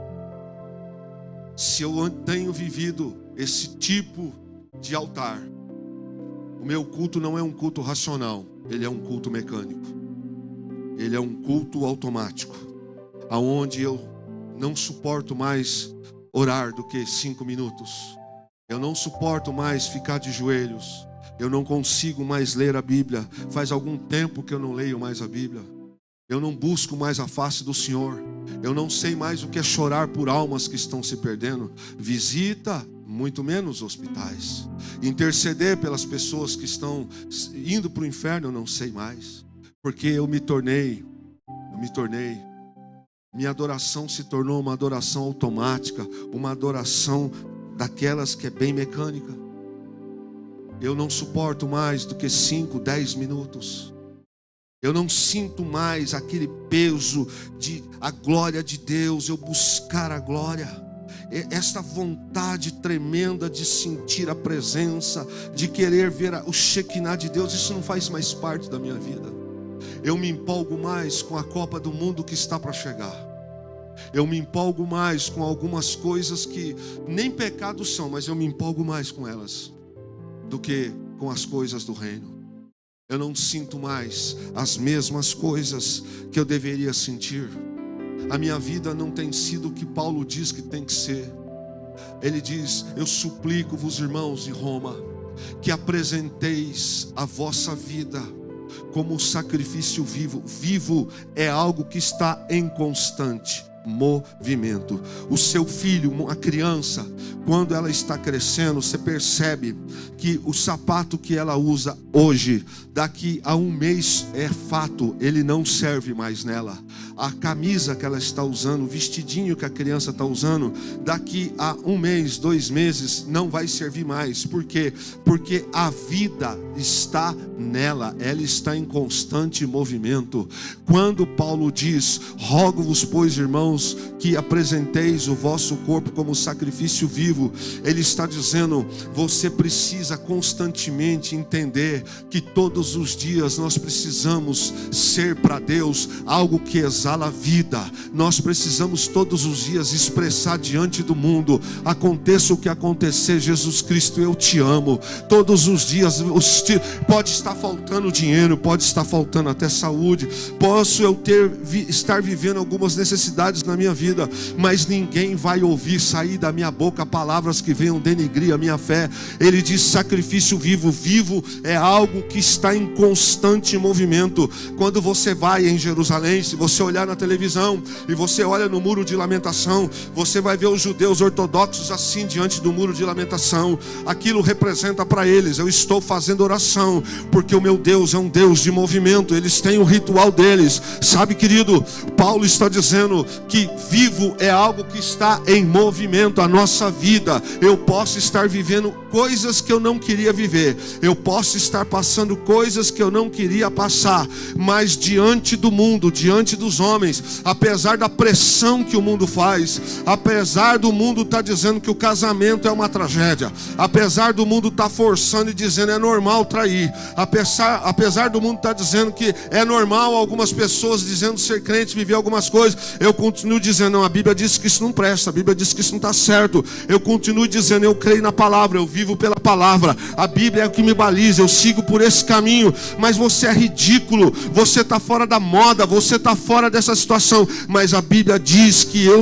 Se eu tenho vivido esse tipo de altar, o meu culto não é um culto racional, ele é um culto mecânico, ele é um culto automático, aonde eu não suporto mais orar do que 5 minutos. Eu não suporto mais ficar de joelhos. Eu não consigo mais ler a Bíblia. Faz algum tempo que eu não leio mais a Bíblia. Eu não busco mais a face do Senhor. Eu não sei mais o que é chorar por almas que estão se perdendo. Visita, muito menos hospitais. Interceder pelas pessoas que estão indo para o inferno, eu não sei mais. Porque eu me tornei. Minha adoração se tornou uma adoração automática, uma adoração daquelas que é bem mecânica. Eu não suporto mais do que 5, 10 minutos. Eu não sinto mais aquele peso de a glória de Deus, eu buscar a glória. Esta vontade tremenda de sentir a presença, de querer ver o Shekinah de Deus, isso não faz mais parte da minha vida. Eu me empolgo mais com a Copa do Mundo que está para chegar. Eu me empolgo mais com algumas coisas que nem pecados são, mas eu me empolgo mais com elas do que com as coisas do reino. Eu não sinto mais as mesmas coisas que eu deveria sentir. A minha vida não tem sido o que Paulo diz que tem que ser. Ele diz, eu suplico-vos, irmãos de Roma, que apresenteis a vossa vida como sacrifício vivo. Vivo é algo que está em constante movimento. O seu filho, uma criança, quando ela está crescendo, você percebe que o sapato que ela usa hoje, daqui a um mês, é fato, ele não serve mais nela. A camisa que ela está usando, o vestidinho que a criança está usando, daqui a um mês, 2 meses, não vai servir mais. Por quê? Porque a vida está nela, ela está em constante movimento. Quando Paulo diz: rogo-vos, pois, irmãos, que apresenteis o vosso corpo como sacrifício vivo, ele está dizendo: você precisa constantemente entender que todos os dias nós precisamos ser para Deus algo que exala a vida. Nós precisamos todos os dias expressar diante do mundo: aconteça o que acontecer, Jesus Cristo, eu te amo. Todos os dias pode estar faltando dinheiro, pode estar faltando até saúde, posso eu estar vivendo algumas necessidades na minha vida, mas ninguém vai ouvir sair da minha boca palavras que venham denegrir a minha fé. Ele diz: sacrifício vivo. Vivo é algo que está em constante movimento. Quando você vai em Jerusalém, se você olhar na televisão e você olha no muro de lamentação, você vai ver os judeus ortodoxos assim diante do muro de lamentação. Aquilo representa para eles: eu estou fazendo oração, porque o meu Deus é um Deus de movimento. Eles têm o ritual deles. Sabe, querido, Paulo está dizendo que vivo é algo que está em movimento. A nossa vida, eu posso estar vivendo coisas que eu não queria viver, eu posso estar passando coisas que eu não queria passar, mas diante do mundo, diante dos homens, apesar da pressão que o mundo faz, apesar do mundo estar dizendo que o casamento é uma tragédia, apesar do mundo estar forçando e dizendo é normal trair, apesar do mundo estar dizendo que é normal algumas pessoas dizendo ser crente, viver algumas coisas, eu continuo dizendo: não, a Bíblia diz que isso não presta, a Bíblia diz que isso não está certo. Eu continuo dizendo: eu creio na palavra, eu vivo pela palavra, a Bíblia é o que me baliza, eu sigo por esse caminho. Mas você é ridículo, você está fora da moda, você está fora dessa situação. Mas a Bíblia diz que eu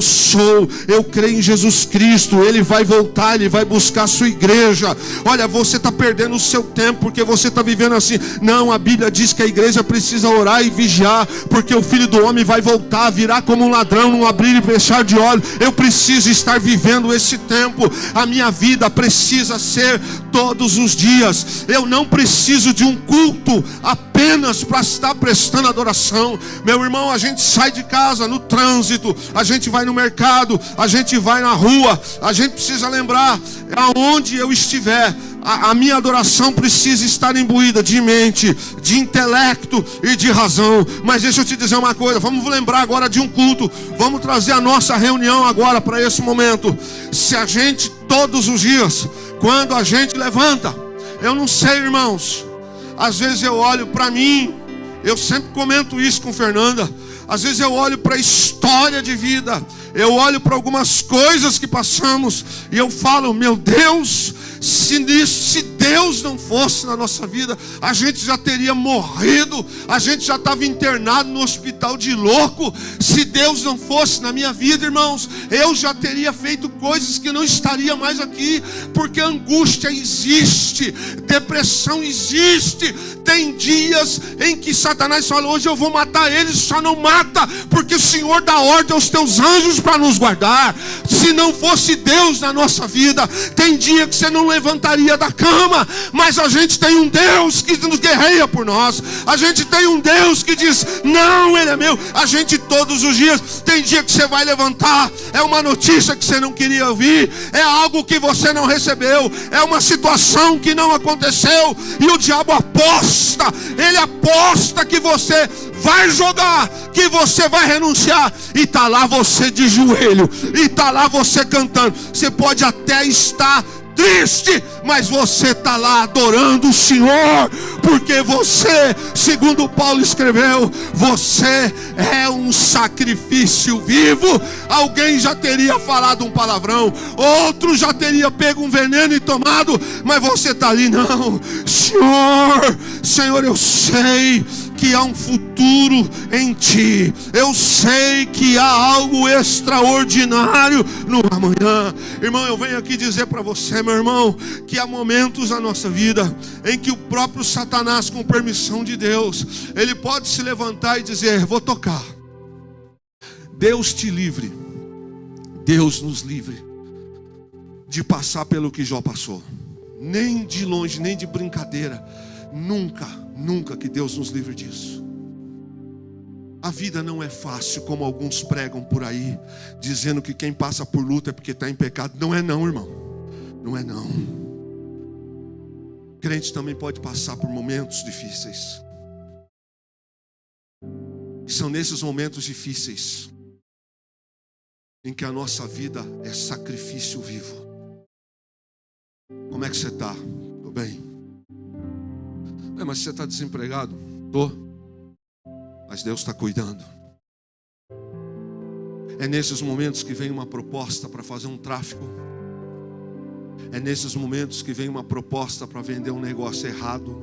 creio em Jesus Cristo, Ele vai voltar, Ele vai buscar a sua igreja. Olha, você está perdendo o seu tempo porque você está vivendo assim. Não, a Bíblia diz que a igreja precisa orar e vigiar, porque o Filho do Homem vai voltar, virá como um ladrão, num abrir e fechar de olhos. Eu preciso estar vivendo esse tempo. A minha vida precisa ser todos os dias. Eu não preciso de um culto apenas para estar prestando adoração. Meu irmão, a gente sai de casa no trânsito, a gente vai no mercado, a gente vai na rua, a gente precisa lembrar: aonde eu estiver, a minha adoração precisa estar imbuída de mente, de intelecto e de razão. Mas deixa eu te dizer uma coisa, vamos lembrar agora de um culto, vamos trazer a nossa reunião agora para esse momento. Se a gente todos os dias, quando a gente levanta, eu não sei, irmãos, às vezes eu olho para mim, eu sempre comento isso com Fernanda, às vezes eu olho para a história de vida, eu olho para algumas coisas que passamos e eu falo: meu Deus, se Deus não fosse na nossa vida, a gente já teria morrido, a gente já estava internado no hospital de louco. Se Deus não fosse na minha vida, irmãos, eu já teria feito coisas que não estaria mais aqui, porque angústia existe, depressão existe. Tem dias em que Satanás fala: hoje eu vou matar ele, só não mata, porque o Senhor dá ordem aos teus anjos para nos guardar. Se não fosse Deus na nossa vida, tem dia que você não levantaria da cama, mas a gente tem um Deus que nos guerreia por nós, a gente tem um Deus que diz: não, Ele é meu. A gente todos os dias, tem dia que você vai levantar, é uma notícia que você não queria ouvir, é algo que você não recebeu, é uma situação que não aconteceu, e o diabo aposta, ele aposta que você vai jogar, que você vai renunciar, e está lá você de joelho, e está lá você cantando. Você pode até estar triste, mas você está lá adorando o Senhor, porque você, segundo Paulo escreveu, você é um sacrifício vivo. Alguém já teria falado um palavrão, outro já teria pego um veneno e tomado, mas você está ali: não, Senhor, eu sei que há um futuro em ti. Eu sei que há algo extraordinário no amanhã. Irmão, eu venho aqui dizer para você, meu irmão, que há momentos na nossa vida em que o próprio Satanás, com permissão de Deus, ele pode se levantar e dizer: vou tocar. Deus te livre, Deus nos livre de passar pelo que Jó passou. Nem de longe, nem de brincadeira. Nunca que Deus nos livre disso. A vida não é fácil, como alguns pregam por aí, dizendo que quem passa por luta é porque está em pecado. Não é não, irmão. Não é não. Crente também pode passar por momentos difíceis. E são nesses momentos difíceis em que a nossa vida é sacrifício vivo. Como é que você está? Estou bem. Mas você está desempregado? Estou. Mas Deus está cuidando. É nesses momentos que vem uma proposta para fazer um tráfico. É nesses momentos que vem uma proposta para vender um negócio errado,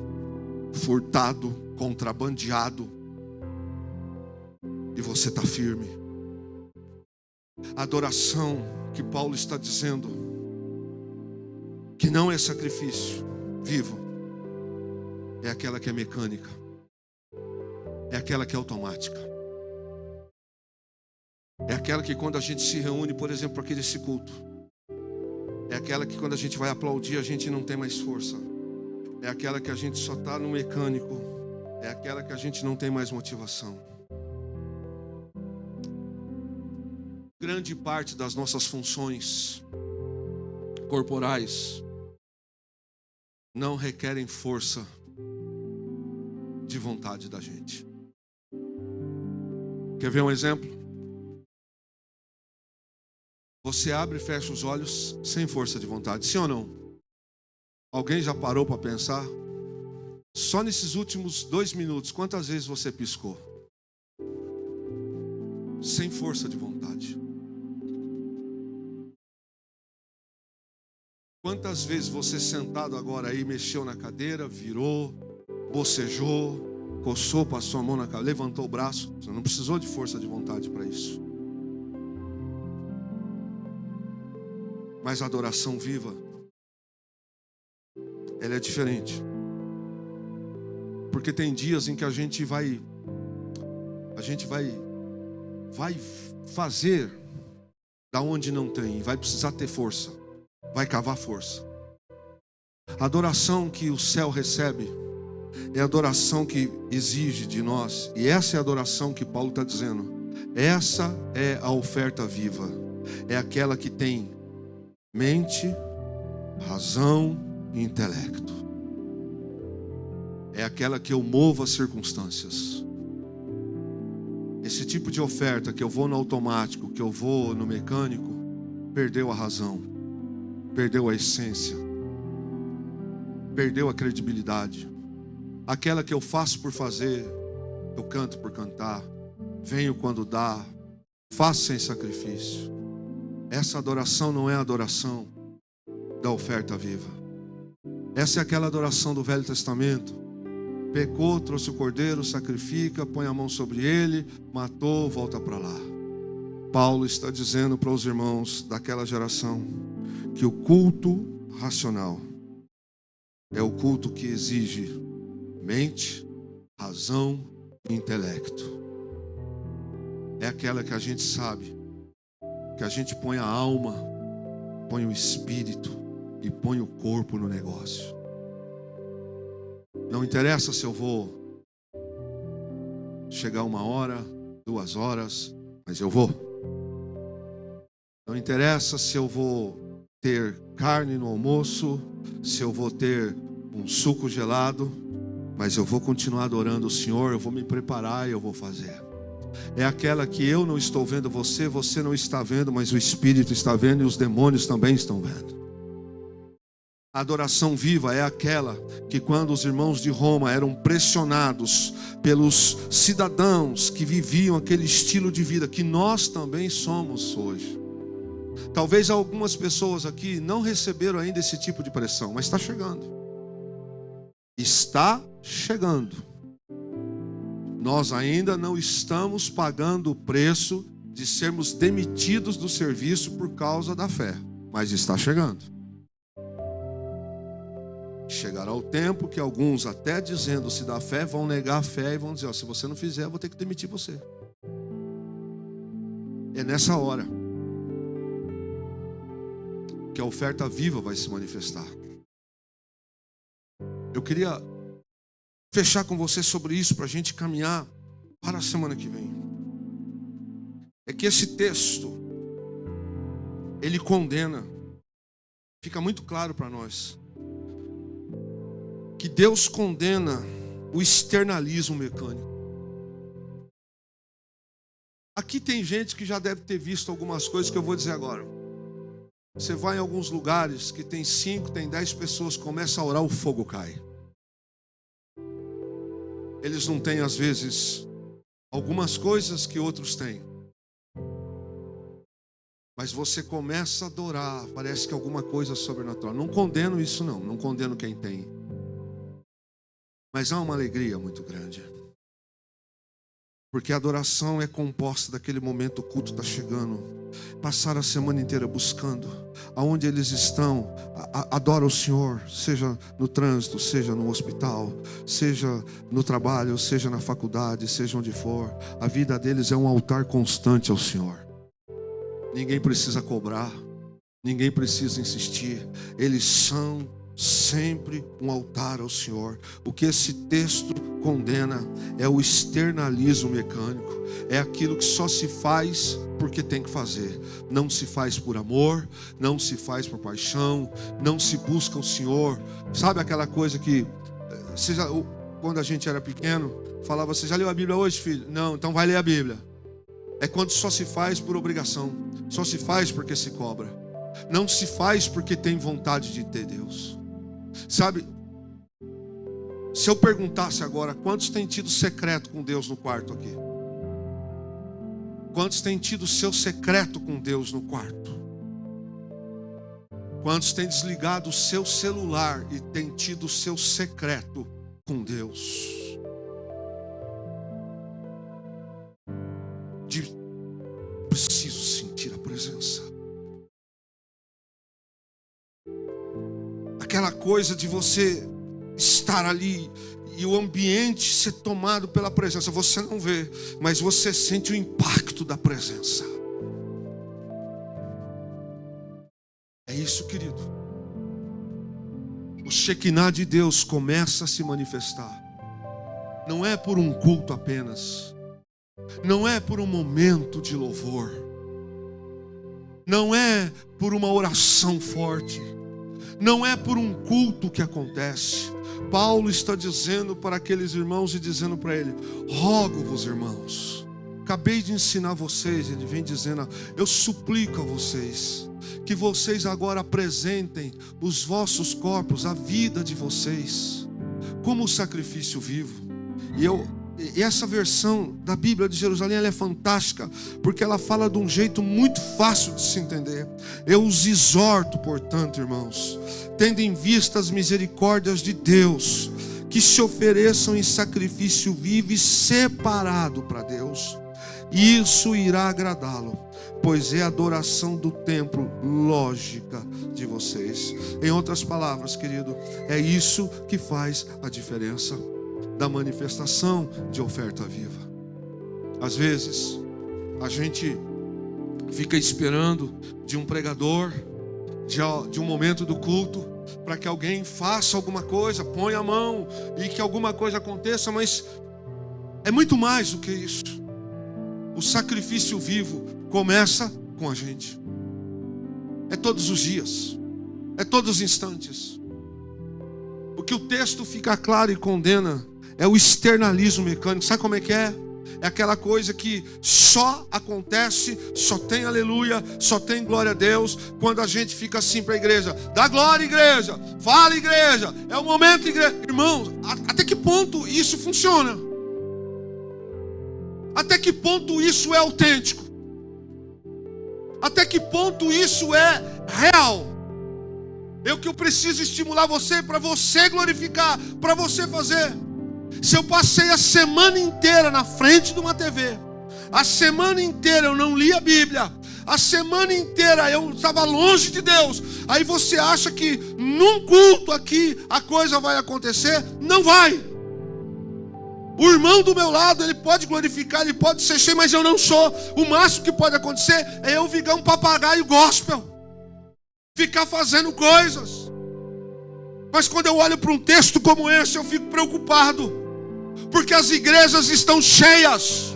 furtado, contrabandeado. E você está firme. A adoração que Paulo está dizendo, que não é sacrifício vivo, é aquela que é mecânica, é aquela que é automática, é aquela que quando a gente se reúne, por exemplo, para aquele culto, é aquela que quando a gente vai aplaudir a gente não tem mais força, é aquela que a gente só está no mecânico, é aquela que a gente não tem mais motivação. Grande parte das nossas funções corporais não requerem força de vontade da gente. Quer ver um exemplo? Você abre e fecha os olhos sem força de vontade, sim ou não? Alguém já parou para pensar? Só nesses últimos 2 minutos, quantas vezes você piscou? Sem força de vontade. Quantas vezes você sentado agora aí mexeu na cadeira, virou, bocejou, coçou, passou a mão na cabeça, levantou o braço? Você não precisou de força de vontade para isso. Mas a adoração viva, ela é diferente. Porque tem dias em que a gente vai fazer da onde não tem, vai precisar ter força. Vai cavar força. A adoração que o céu recebe é a adoração que exige de nós. E essa é a adoração que Paulo está dizendo. Essa é a oferta viva. É aquela que tem mente, razão e intelecto. É aquela que eu movo as circunstâncias. Esse tipo de oferta que eu vou no automático, que eu vou no mecânico, perdeu a razão. Perdeu a essência, perdeu a credibilidade. Aquela que eu faço por fazer, eu canto por cantar, venho quando dá, faço sem sacrifício. Essa adoração não é a adoração da oferta viva. Essa é aquela adoração do Velho Testamento. Pecou, trouxe o cordeiro, sacrifica, põe a mão sobre ele, matou, volta para lá. Paulo está dizendo para os irmãos daquela geração que o culto racional é o culto que exige mente, razão e intelecto. É aquela que a gente sabe que a gente põe a alma, põe o espírito e põe o corpo no negócio. Não interessa se eu vou chegar 1 hora, 2 horas, mas eu vou. Não interessa se eu vou ter carne no almoço, se eu vou ter um suco gelado, mas eu vou continuar adorando o Senhor, eu vou me preparar e eu vou fazer. É aquela que eu não estou vendo você, você não está vendo, mas o Espírito está vendo e os demônios também estão vendo. A adoração viva é aquela que quando os irmãos de Roma eram pressionados pelos cidadãos que viviam aquele estilo de vida que nós também somos hoje. Talvez algumas pessoas aqui não receberam ainda esse tipo de pressão, mas está chegando. Está chegando. Nós ainda não estamos pagando o preço de sermos demitidos do serviço por causa da fé, mas está chegando. Chegará o tempo que alguns, até dizendo-se da fé, vão negar a fé e vão dizer: se você não fizer, eu vou ter que demitir você. É nessa hora que a oferta viva vai se manifestar. Eu queria fechar com você sobre isso para a gente caminhar para a semana que vem. É que esse texto, ele condena, fica muito claro para nós, que Deus condena o externalismo mecânico. Aqui tem gente que já deve ter visto algumas coisas que eu vou dizer agora. Você vai em alguns lugares que tem 5, tem 10 pessoas, começa a orar, o fogo cai. Eles não têm, às vezes, algumas coisas que outros têm. Mas você começa a adorar, parece que alguma coisa sobrenatural. Não condeno isso não, não condeno quem tem. Mas há uma alegria muito grande. Porque a adoração é composta daquele momento, o culto está chegando. Passar a semana inteira buscando. Aonde eles estão, adora o Senhor. Seja no trânsito, seja no hospital, seja no trabalho, seja na faculdade, seja onde for. A vida deles é um altar constante ao Senhor. Ninguém precisa cobrar. Ninguém precisa insistir. Eles são sempre um altar ao Senhor. O que esse texto condena é o externalismo mecânico. É aquilo que só se faz porque tem que fazer. Não se faz por amor, não se faz por paixão, não se busca o Senhor. Sabe aquela coisa que quando a gente era pequeno, falava: você já leu a Bíblia hoje, filho? Não, então vai ler a Bíblia. É quando só se faz por obrigação, só se faz porque se cobra, não se faz porque tem vontade de ter Deus. Sabe, se eu perguntasse agora, quantos têm tido secreto com Deus no quarto aqui? Quantos têm tido seu secreto com Deus no quarto? Quantos têm desligado o seu celular e têm tido o seu secreto com Deus? Preciso sentir a presença. Aquela coisa de você estar ali e o ambiente ser tomado pela presença. Você não vê, mas você sente o impacto da presença. É isso, querido. O Shekinah de Deus começa a se manifestar. Não é por um culto apenas. Não é por um momento de louvor. Não é por uma oração forte. Não é por um culto que acontece. Paulo está dizendo para aqueles irmãos e dizendo para ele: rogo-vos, irmãos. Acabei de ensinar vocês. Ele vem dizendo: eu suplico a vocês que vocês agora apresentem os vossos corpos, a vida de vocês, como sacrifício vivo. E essa versão da Bíblia de Jerusalém, ela é fantástica, porque ela fala de um jeito muito fácil de se entender. Eu os exorto, portanto, irmãos, tendo em vista as misericórdias de Deus, que se ofereçam em sacrifício vivo e separado para Deus. Isso irá agradá-lo, pois é a adoração do templo lógica de vocês. Em outras palavras, querido, é isso que faz a diferença da manifestação de oferta viva. Às vezes a gente fica esperando de um pregador, de um momento do culto, para que alguém faça alguma coisa, ponha a mão e que alguma coisa aconteça, mas é muito mais do que isso. O sacrifício vivo começa com a gente. É todos os dias, é todos os instantes. O que o texto fica claro e condena é o externalismo mecânico. Sabe como é que é? É aquela coisa que só acontece, só tem aleluia, só tem glória a Deus, quando a gente fica assim para a igreja: dá glória, igreja, fala, igreja, é o momento, igreja. Irmãos, até que ponto isso funciona? Até que ponto isso é autêntico? Até que ponto isso é real? Eu preciso estimular você para você glorificar, para você fazer. Se eu passei a semana inteira na frente de uma TV, a semana inteira eu não li a Bíblia, a semana inteira eu estava longe de Deus, aí você acha que num culto aqui a coisa vai acontecer? Não vai. O irmão do meu lado, ele pode glorificar, ele pode ser cheio, mas eu não sou. O máximo que pode acontecer é eu virar um papagaio gospel, ficar fazendo coisas. Mas quando eu olho para um texto como esse, eu fico preocupado, porque as igrejas estão cheias.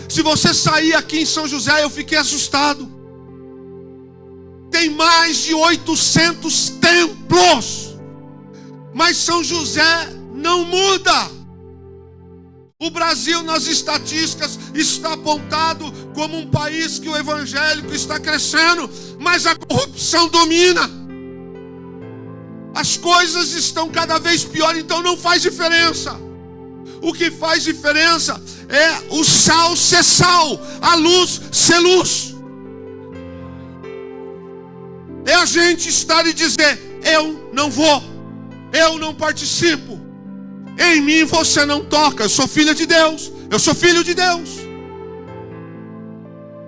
Se você sair aqui em São José, eu fiquei assustado. Tem mais de 800 templos, mas São José não muda. O Brasil, nas estatísticas, está apontado como um país que o evangélico está crescendo, mas a corrupção domina. As coisas estão cada vez pior, então não faz diferença. O que faz diferença é o sal ser sal, a luz ser luz. É a gente estar e dizer: eu não vou, eu não participo, em mim você não toca, eu sou filha de Deus, eu sou filho de Deus.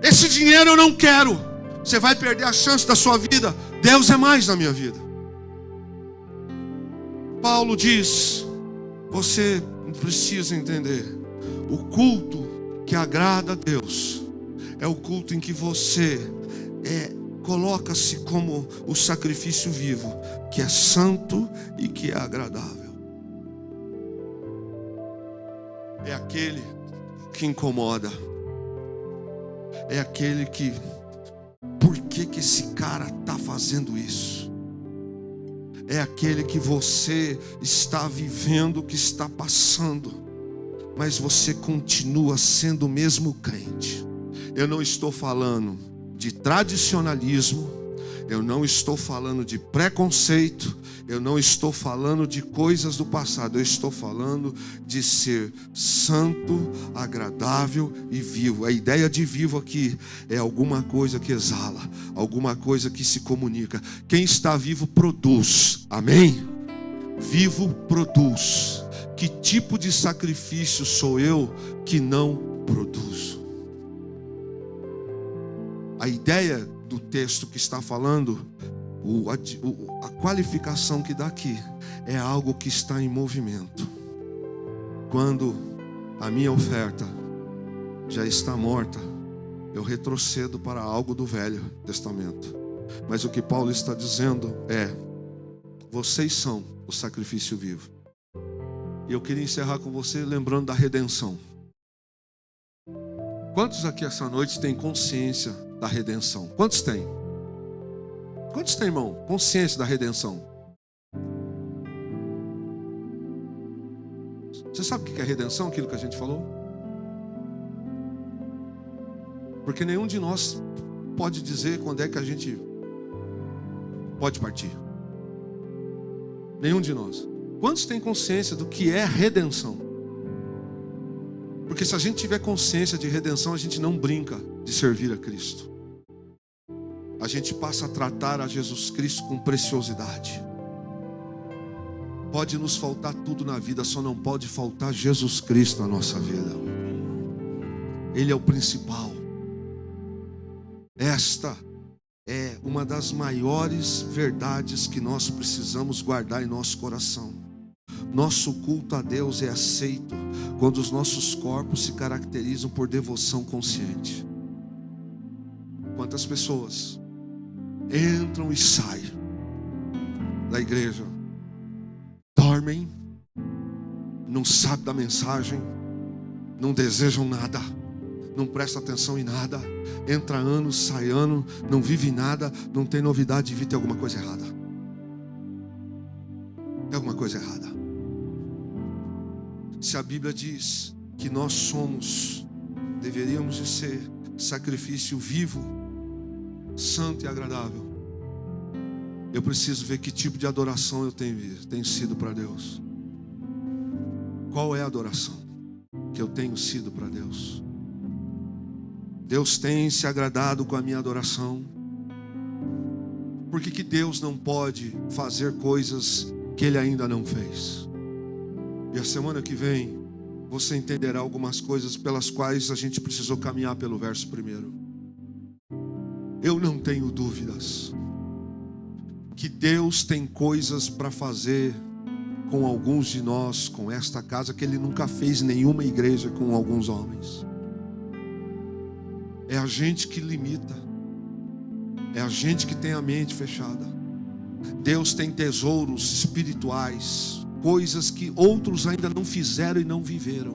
Esse dinheiro eu não quero. Você vai perder a chance da sua vida. Deus é mais na minha vida. Paulo diz: você precisa entender, o culto que agrada a Deus é o culto em que você coloca-se como o sacrifício vivo, que é santo e que é agradável. É aquele que incomoda, é aquele que, por que esse cara está fazendo isso? É aquele que você está vivendo o que está passando, mas você continua sendo o mesmo crente. Eu não estou falando de tradicionalismo, eu não estou falando de preconceito, eu não estou falando de coisas do passado, eu estou falando de ser santo, agradável e vivo. A ideia de vivo aqui é alguma coisa que exala, alguma coisa que se comunica. Quem está vivo produz, amém? Vivo produz. Que tipo de sacrifício sou eu que não produzo? A ideia do texto que está falando, a qualificação que dá aqui é algo que está em movimento. Quando a minha oferta já está morta, eu retrocedo para algo do Velho Testamento. Mas o que Paulo está dizendo é: vocês são o sacrifício vivo. E eu queria encerrar com você lembrando da redenção. Quantos aqui essa noite têm consciência da redenção? Quantos têm? Quantos têm, irmão? Consciência da redenção? Você sabe o que é redenção? Aquilo que a gente falou? Porque nenhum de nós pode dizer quando é que a gente pode partir. Nenhum de nós. Quantos têm consciência do que é redenção? Porque se a gente tiver consciência de redenção, a gente não brinca de servir a Cristo. A gente passa a tratar a Jesus Cristo com preciosidade. Pode nos faltar tudo na vida, só não pode faltar Jesus Cristo na nossa vida. Ele é o principal. Esta é uma das maiores verdades que nós precisamos guardar em nosso coração. Nosso culto a Deus é aceito quando os nossos corpos se caracterizam por devoção consciente. Quantas pessoas entram e saem da igreja, dormem, não sabem da mensagem, não desejam nada, não prestam atenção em nada, entra ano, sai ano, não vive nada, não tem novidade de vida. Tem alguma coisa errada. Tem alguma coisa errada. Se a Bíblia diz que nós deveríamos de ser sacrifício vivo, santo e agradável, eu preciso ver que tipo de adoração eu tenho sido para Deus. Qual é a adoração que eu tenho sido para Deus? Deus tem se agradado com a minha adoração? Por que Deus não pode fazer coisas que Ele ainda não fez? E a semana que vem, você entenderá algumas coisas pelas quais a gente precisou caminhar pelo verso primeiro. Eu não tenho dúvidas que Deus tem coisas para fazer com alguns de nós, com esta casa, que Ele nunca fez nenhuma igreja com alguns homens. É a gente que limita, é a gente que tem a mente fechada. Deus tem tesouros espirituais, coisas que outros ainda não fizeram e não viveram,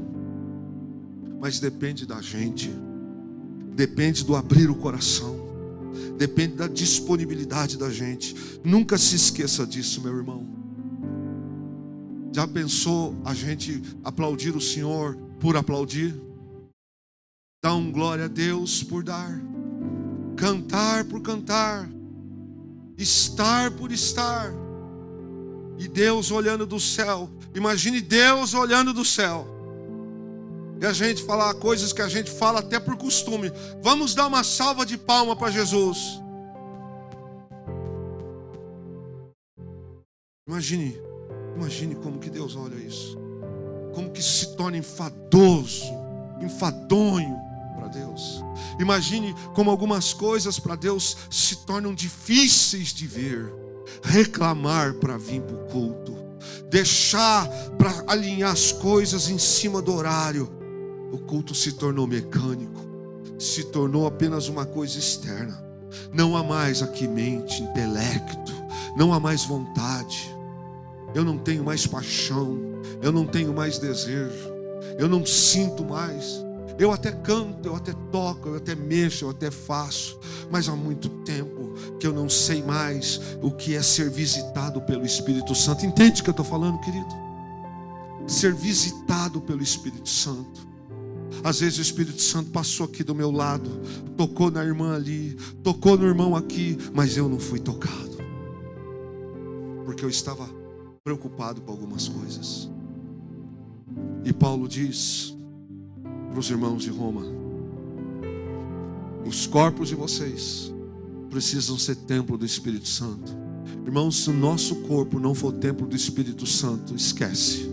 mas depende da gente, depende do abrir o coração, depende da disponibilidade da gente. Nunca se esqueça disso, meu irmão. Já pensou a gente aplaudir o Senhor por aplaudir? Dar um glória a Deus por dar, cantar por cantar, estar por estar, e Deus olhando do céu. Imagine Deus olhando do céu, e a gente falar coisas que a gente fala até por costume. Vamos dar uma salva de palmas para Jesus. Imagine como que Deus olha isso, como que isso se torna enfadoso, enfadonho para Deus. Imagine como algumas coisas para Deus se tornam difíceis de ver. Reclamar para vir para o culto, deixar para alinhar as coisas em cima do horário. O culto se tornou mecânico, se tornou apenas uma coisa externa. Não há mais aqui mente, intelecto, não há mais vontade. Eu não tenho mais paixão, eu não tenho mais desejo, eu não sinto mais. Eu até canto, eu até toco, eu até mexo, eu até faço, mas há muito tempo que eu não sei mais o que é ser visitado pelo Espírito Santo. Entende o que eu estou falando, querido? Ser visitado pelo Espírito Santo. Às vezes o Espírito Santo passou aqui do meu lado, tocou na irmã ali, tocou no irmão aqui, mas eu não fui tocado, porque eu estava preocupado com algumas coisas. E Paulo diz para os irmãos de Roma: os corpos de vocês precisam ser templo do Espírito Santo. Irmãos, se o nosso corpo não for templo do Espírito Santo, esquece.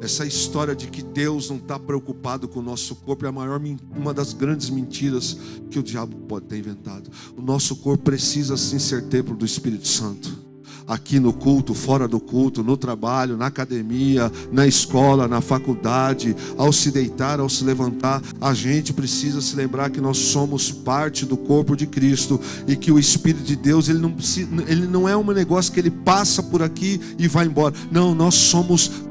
Essa história de que Deus não está preocupado com o nosso corpo é uma das grandes mentiras que o diabo pode ter inventado. O nosso corpo precisa sim ser templo do Espírito Santo. Aqui no culto, fora do culto, no trabalho, na academia, na escola, na faculdade, ao se deitar, ao se levantar, a gente precisa se lembrar que nós somos parte do corpo de Cristo e que o Espírito de Deus, ele não é um negócio que ele passa por aqui e vai embora. Não, nós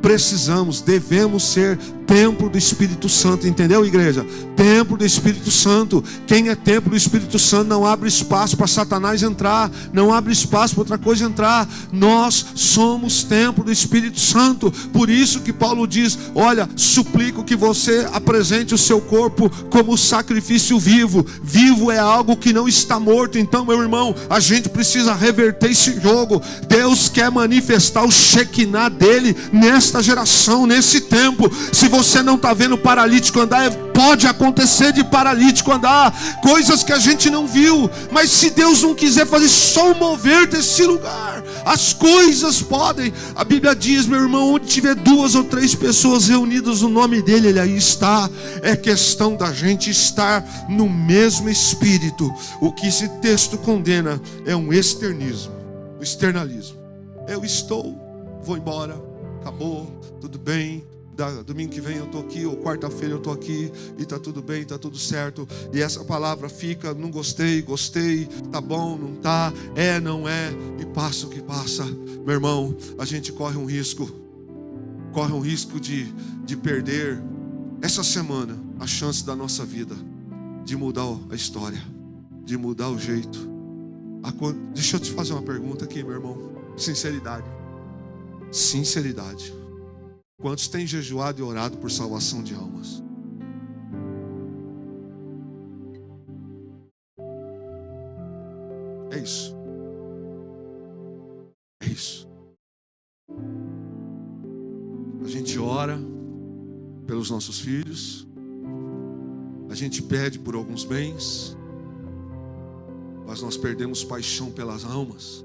precisamos, devemos ser templo do Espírito Santo, entendeu, igreja? Templo do Espírito Santo. Quem é templo do Espírito Santo não abre espaço para Satanás entrar, não abre espaço para outra coisa entrar. Nós somos templo do Espírito Santo. Por isso que Paulo diz: olha, suplico que você apresente o seu corpo como sacrifício vivo. Vivo é algo que não está morto. Então, meu irmão, a gente precisa reverter esse jogo. Deus quer manifestar o Shekinah dele nesta geração, nesse tempo. Se você não está vendo paralítico andar, pode acontecer de paralítico andar, coisas que a gente não viu, mas se Deus não quiser fazer só o mover desse lugar, as coisas podem. A Bíblia diz, meu irmão, onde tiver 2 ou 3 pessoas reunidas no nome dele, ele aí está. É questão da gente estar no mesmo espírito. O que esse texto condena é um externismo, o externalismo. Eu estou, vou embora, acabou, tudo bem. Domingo que vem eu estou aqui, ou quarta-feira eu estou aqui, e está tudo bem, está tudo certo. E essa palavra fica, não gostei, gostei, tá bom, não tá, é, não é, e passa o que passa. Meu irmão, a gente corre um risco de perder essa semana a chance da nossa vida de mudar a história, de mudar o jeito. Deixa eu te fazer uma pergunta aqui, meu irmão. Sinceridade. Quantos têm jejuado e orado por salvação de almas? É isso. É isso. A gente ora pelos nossos filhos. A gente pede por alguns bens. Mas nós perdemos paixão pelas almas.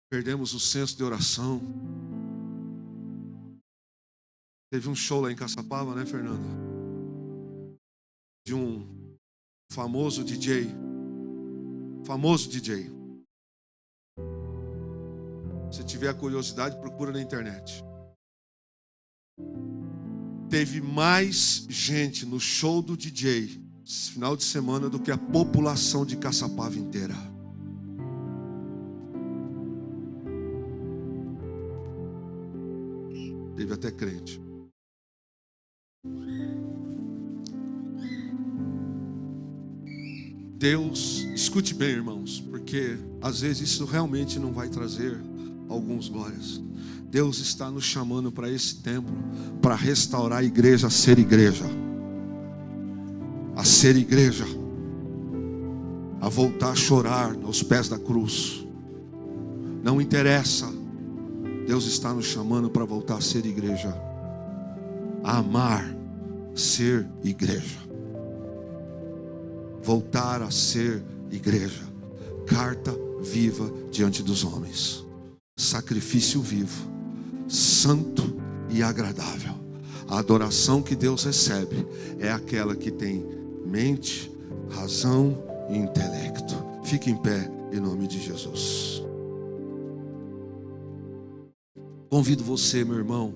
Perdemos o senso de oração. Teve um show lá em Caçapava, né, Fernanda? De um famoso DJ. Se tiver curiosidade, procura na internet. Teve mais gente no show do DJ esse final de semana do que a população de Caçapava inteira. Teve até crente. Deus, escute bem, irmãos, porque às vezes isso realmente não vai trazer alguns glórias. Deus está nos chamando para esse tempo, para restaurar a igreja, a ser igreja, a voltar a chorar aos pés da cruz. Não interessa, Deus está nos chamando para voltar a ser igreja, a amar, ser igreja. Voltar a ser igreja, carta viva diante dos homens, sacrifício vivo, santo e agradável. A adoração que Deus recebe é aquela que tem mente, razão e intelecto. Fique em pé em nome de Jesus. Convido você, meu irmão,